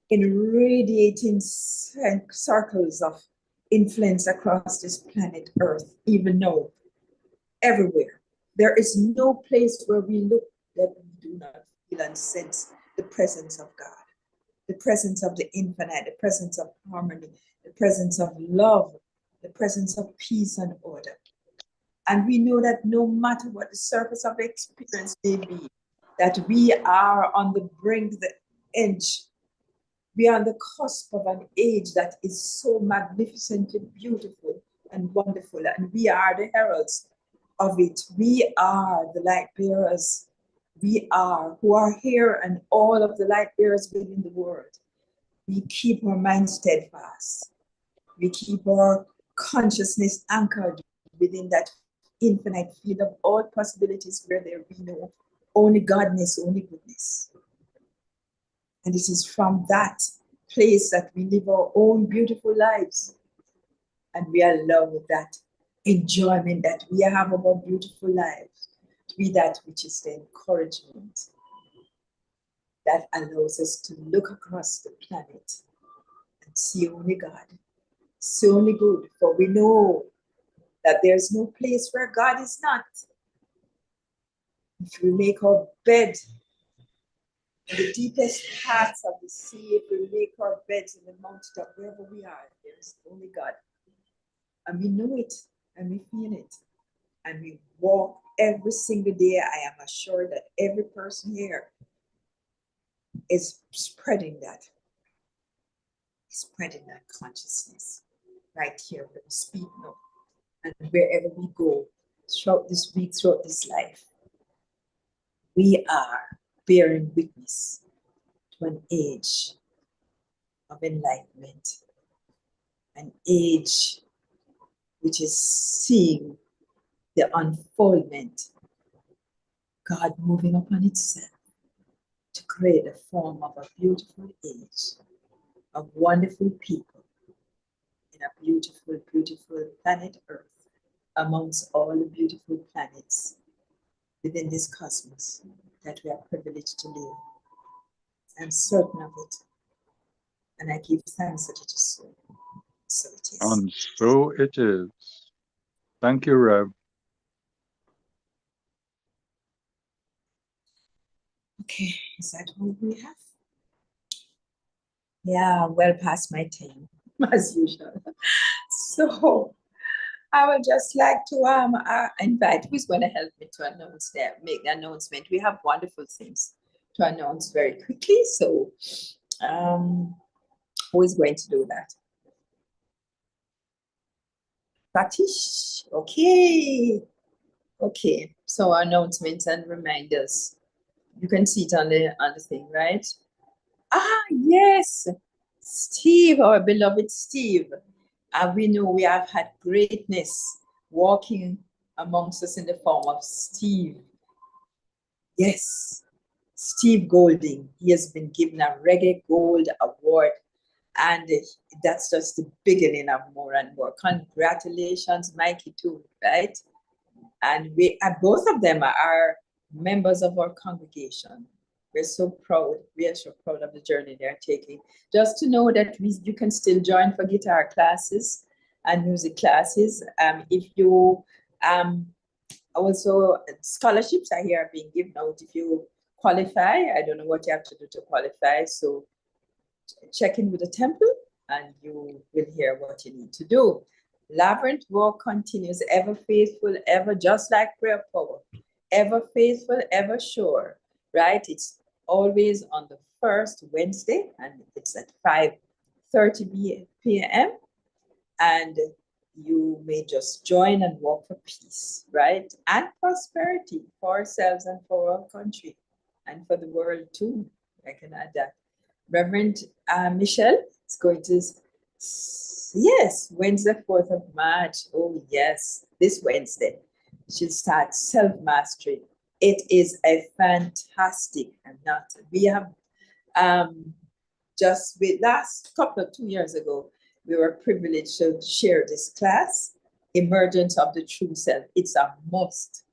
in radiating circles of influence across this planet Earth, even now, everywhere. There is no place where we look that we do not feel and sense the presence of God, the presence of the infinite, the presence of harmony, the presence of love, the presence of peace and order. And we know that no matter what the surface of experience may be, that we are on the brink, the edge. We are on the cusp of an age that is so magnificently beautiful and wonderful, and we are the heralds of it. We are the light bearers. We are who are here, and all of the light bearers within the world. We keep our minds steadfast. We keep our consciousness anchored within that infinite field of all possibilities where there be no only godness, only goodness. And it is from that place that we live our own beautiful lives. And we allow that enjoyment that we have of our beautiful lives to be that which is the encouragement that allows us to look across the planet and see only God, see only good. For we know that there's no place where God is not. If we make our bed in the deepest parts of the sea, if we make our beds in the mountaintop, wherever we are, there's only God. And we know it, and we feel it. And we walk every single day. I am assured that every person here is spreading that consciousness right here where we speak now. And wherever we go throughout this week, throughout this life, we are bearing witness to an age of enlightenment, an age which is seeing the unfoldment, God moving upon itself to create a form of a beautiful age of wonderful people in a beautiful, beautiful planet Earth amongst all the beautiful planets within this cosmos that we are privileged to live. I'm certain of it. And I give thanks that it is so. So it is. And so it is. Thank you, Rev. Okay, is that all we have? Yeah, well past my time, as usual. So I would just like to invite who's going to help me to announce that, make the announcement. We have wonderful things to announce very quickly. So who is going to do that? Pratish. Okay. Okay. So announcements and reminders. You can see it on the thing, right? Ah, yes. Steve, our beloved Steve. We know we have had greatness walking amongst us in the form of Steve. Yes, Steve Golding. He has been given a Reggae Gold Award, and that's just the beginning of more and more. Congratulations, Mikey, too, right? And both of them are members of our congregation. We're so proud. We are so proud of the journey they're taking. Just to know that you can still join for guitar classes and music classes. If you also scholarships are here being given out if you qualify. I don't know what you have to do to qualify. So check in with the temple and you will hear what you need to do. Labyrinth walk continues, ever faithful, ever just like prayer power, ever faithful, ever sure, right? It's always on the first Wednesday and it's at 5:30 p.m. And you may just join and walk for peace, right? And prosperity for ourselves and for our country and for the world too. I can add that. Reverend Michelle is going to, yes, Wednesday, 4th of March. Oh, yes, this Wednesday. She'll start self-mastery. It is a fantastic, and not, we have just with last couple of 2 years ago, we were privileged to share this class, Emergence of the True Self. It's a must.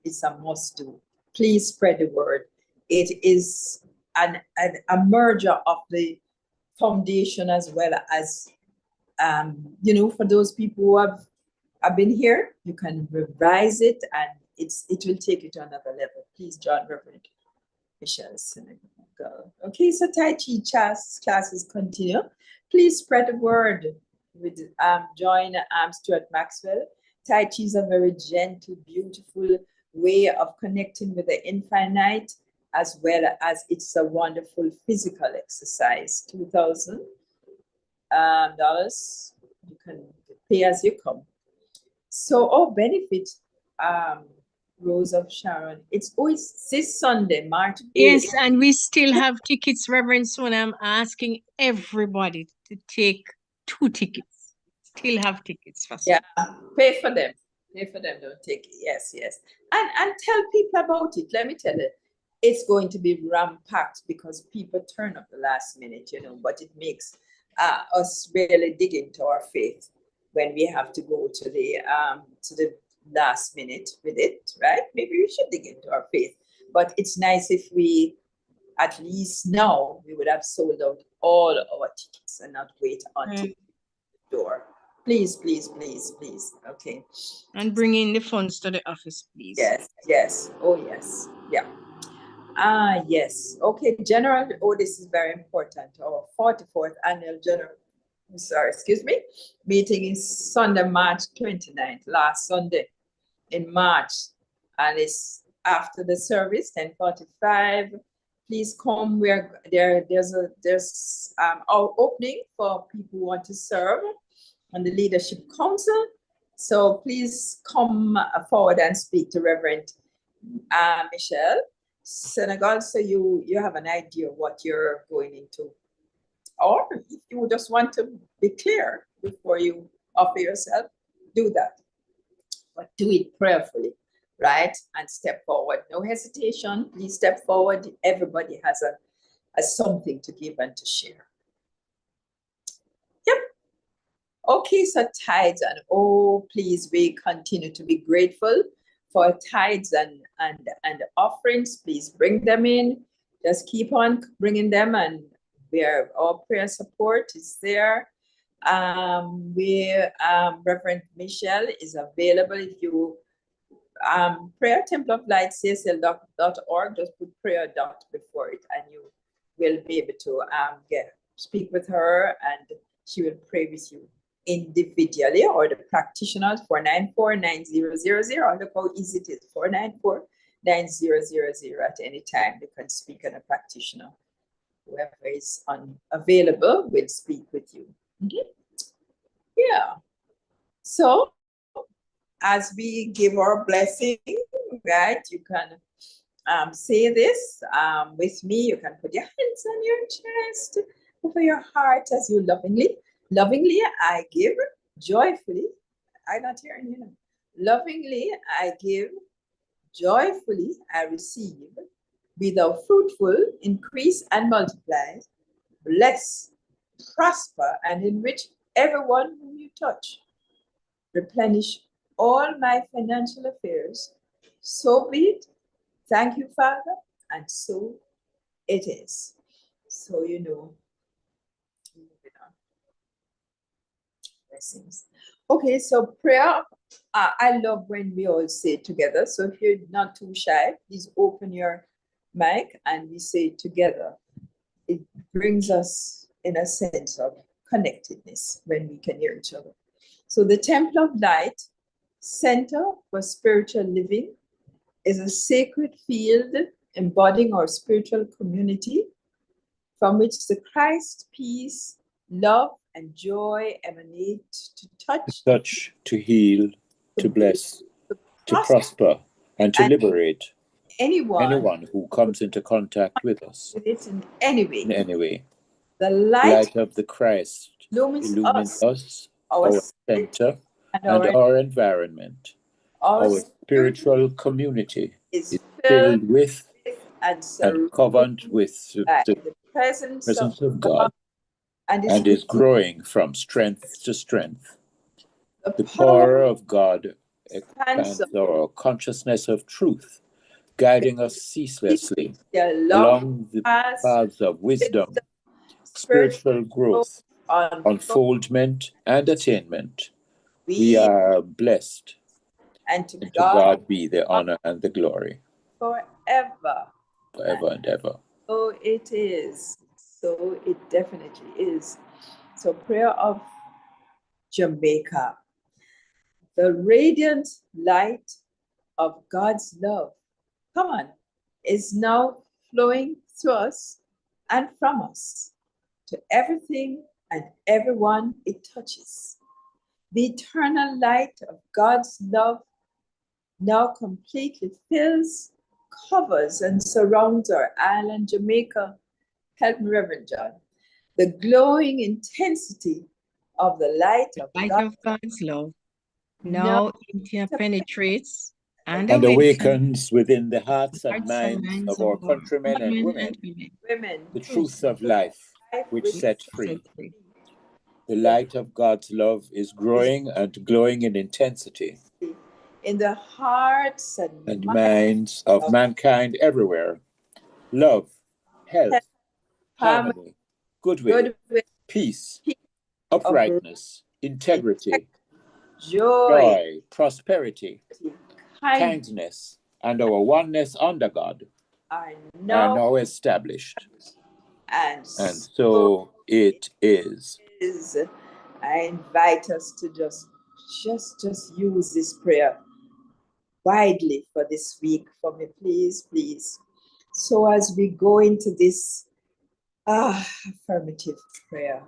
It's a must do. Please spread the word. It is a merger of the foundation as well as, for those people who have been here, you can revise it and it will take you to another level. Please join Reverend Michelle Senegal. Okay, so Tai Chi classes continue. Please spread the word with join Stuart Maxwell. Tai Chi is a very gentle, beautiful way of connecting with the infinite, as well as it's a wonderful physical exercise. $2,000. You can pay as you come. So our benefit, Rose of Sharon, it's always this Sunday, March 8th. Yes, and we still have tickets, Reverend Soon. I'm asking everybody to take 2 tickets. Still have tickets for Sunday. Yeah, pay for them. Pay for them, don't take it. Yes, yes. And tell people about it. Let me tell you, it's going to be ram-packed because people turn up the last minute, but it makes us really dig into our faith when we have to go to the last minute with it, right? Maybe we should dig into our faith. But it's nice if we, at least now, we would have sold out all our tickets and not wait until the door. Please, please, please, please. Okay. And bring in the funds to the office, please. Yes, yes. Oh, yes. Yeah. Yes. Okay, this is very important. Our 44th annual meeting is Sunday, March 29th, last Sunday in March. And it's after the service, 10:45. Please come. There's our opening for people who want to serve on the Leadership Council. So please come forward and speak to Reverend Michelle Senegal, so you have an idea of what you're going into. Or if you just want to be clear before you offer yourself, do that. But do it prayerfully, right? And step forward. No hesitation. Please step forward. Everybody has something to give and to share. Yep. Okay, so tithes and please, we continue to be grateful for tithes and offerings. Please bring them in. Just keep on bringing them, and our prayer support is there. Reverend Michelle is available. If you prayer temple of light csl.org, just put prayer dot before it and you will be able to speak with her and she will pray with you individually, or the practitioners 494-9000. Look how easy it is. 494-9000 at any time. You can speak on a practitioner. Whoever is available will speak with you. Yeah. So as we give our blessing, right, you can say this with me. You can put your hands on your chest, over your heart as you lovingly I give, joyfully. I'm not hearing you now. Lovingly I give, joyfully I receive. Be thou fruitful, increase and multiply. Bless, prosper, and enrich everyone whom you touch. Replenish all my financial affairs. So be it. Thank you, Father, and so it is. So you know, moving on. Blessings. Okay, so prayer. I love when we all say it together. So if you're not too shy, please open your mic and we say it together. It brings us in a sense of connectedness when we can hear each other. So the Temple of Light Center for Spiritual Living is a sacred field embodying our spiritual community from which the Christ, peace, love, and joy emanate to touch, to heal, to bless, to prosper, and to liberate anyone who comes into contact with us with it in any way. in any way. The The light light of the Christ illumines us, our center, and and our environment. Our spiritual community is is filled filled with and and covered with by the the presence presence of of God and and is growing from strength to strength. The power of God expands our consciousness of truth, guiding us ceaselessly along the paths of wisdom, spiritual growth, unfoldment, and attainment. We are blessed, and to and to God God be the honor and the glory forever. forever and ever. So it is. So it definitely is. So prayer of Jamaica. The radiant light of God's love, come on, is now flowing through us and from us to everything and everyone it touches. The eternal light of God's love now completely fills, covers, and surrounds our island, Jamaica. Help me, Reverend John. The glowing intensity of the light of God's love now interpenetrates and awakens within the hearts and minds of our countrymen and women the truth of life which set free. The light of God's love is growing and glowing in intensity in the hearts and minds of mankind everywhere. Love, health, harmony, goodwill, peace, uprightness, integrity, joy, prosperity, kindness, and our oneness under God are now established. And so it is. I invite us to just use this prayer widely for this week for me, please. So as we go into this affirmative prayer,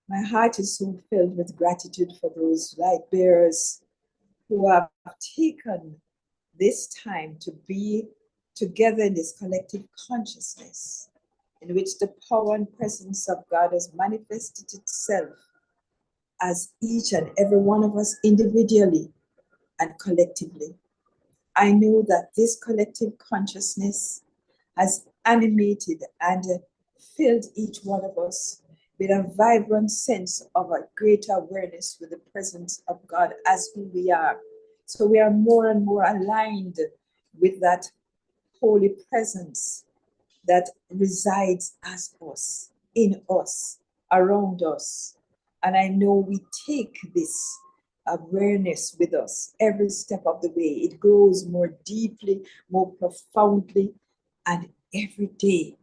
my heart is so filled with gratitude for those light bearers who have taken this time to be together in this collective consciousness in which the power and presence of God has manifested itself as each and every one of us individually and collectively. I know that this collective consciousness has animated and filled each one of us with a vibrant sense of a greater awareness with the presence of God as who we are. So we are more and more aligned with that holy presence that resides as us, in us, around us. And I know we take this awareness with us every step of the way. It grows more deeply, more profoundly, and every day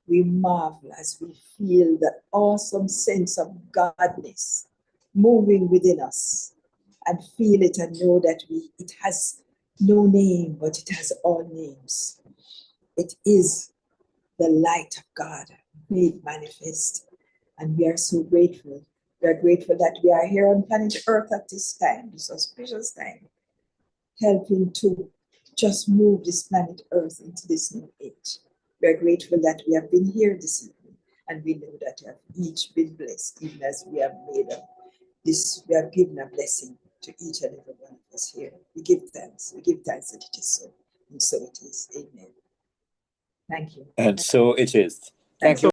we marvel as we feel the awesome sense of godness moving within us, and feel it and know that it has no name, but it has all names. It is the light of God made manifest, and we are so grateful We are grateful that we are here on planet Earth at this time, this auspicious time, helping to just move this planet Earth into this new age. We are grateful that we have been here this evening, and we know that we have each been blessed, even as we have made this, we have given a blessing to each and every one of us here. We give thanks that it is so, and so it is. Amen. Thank you. And so it is. Thank you.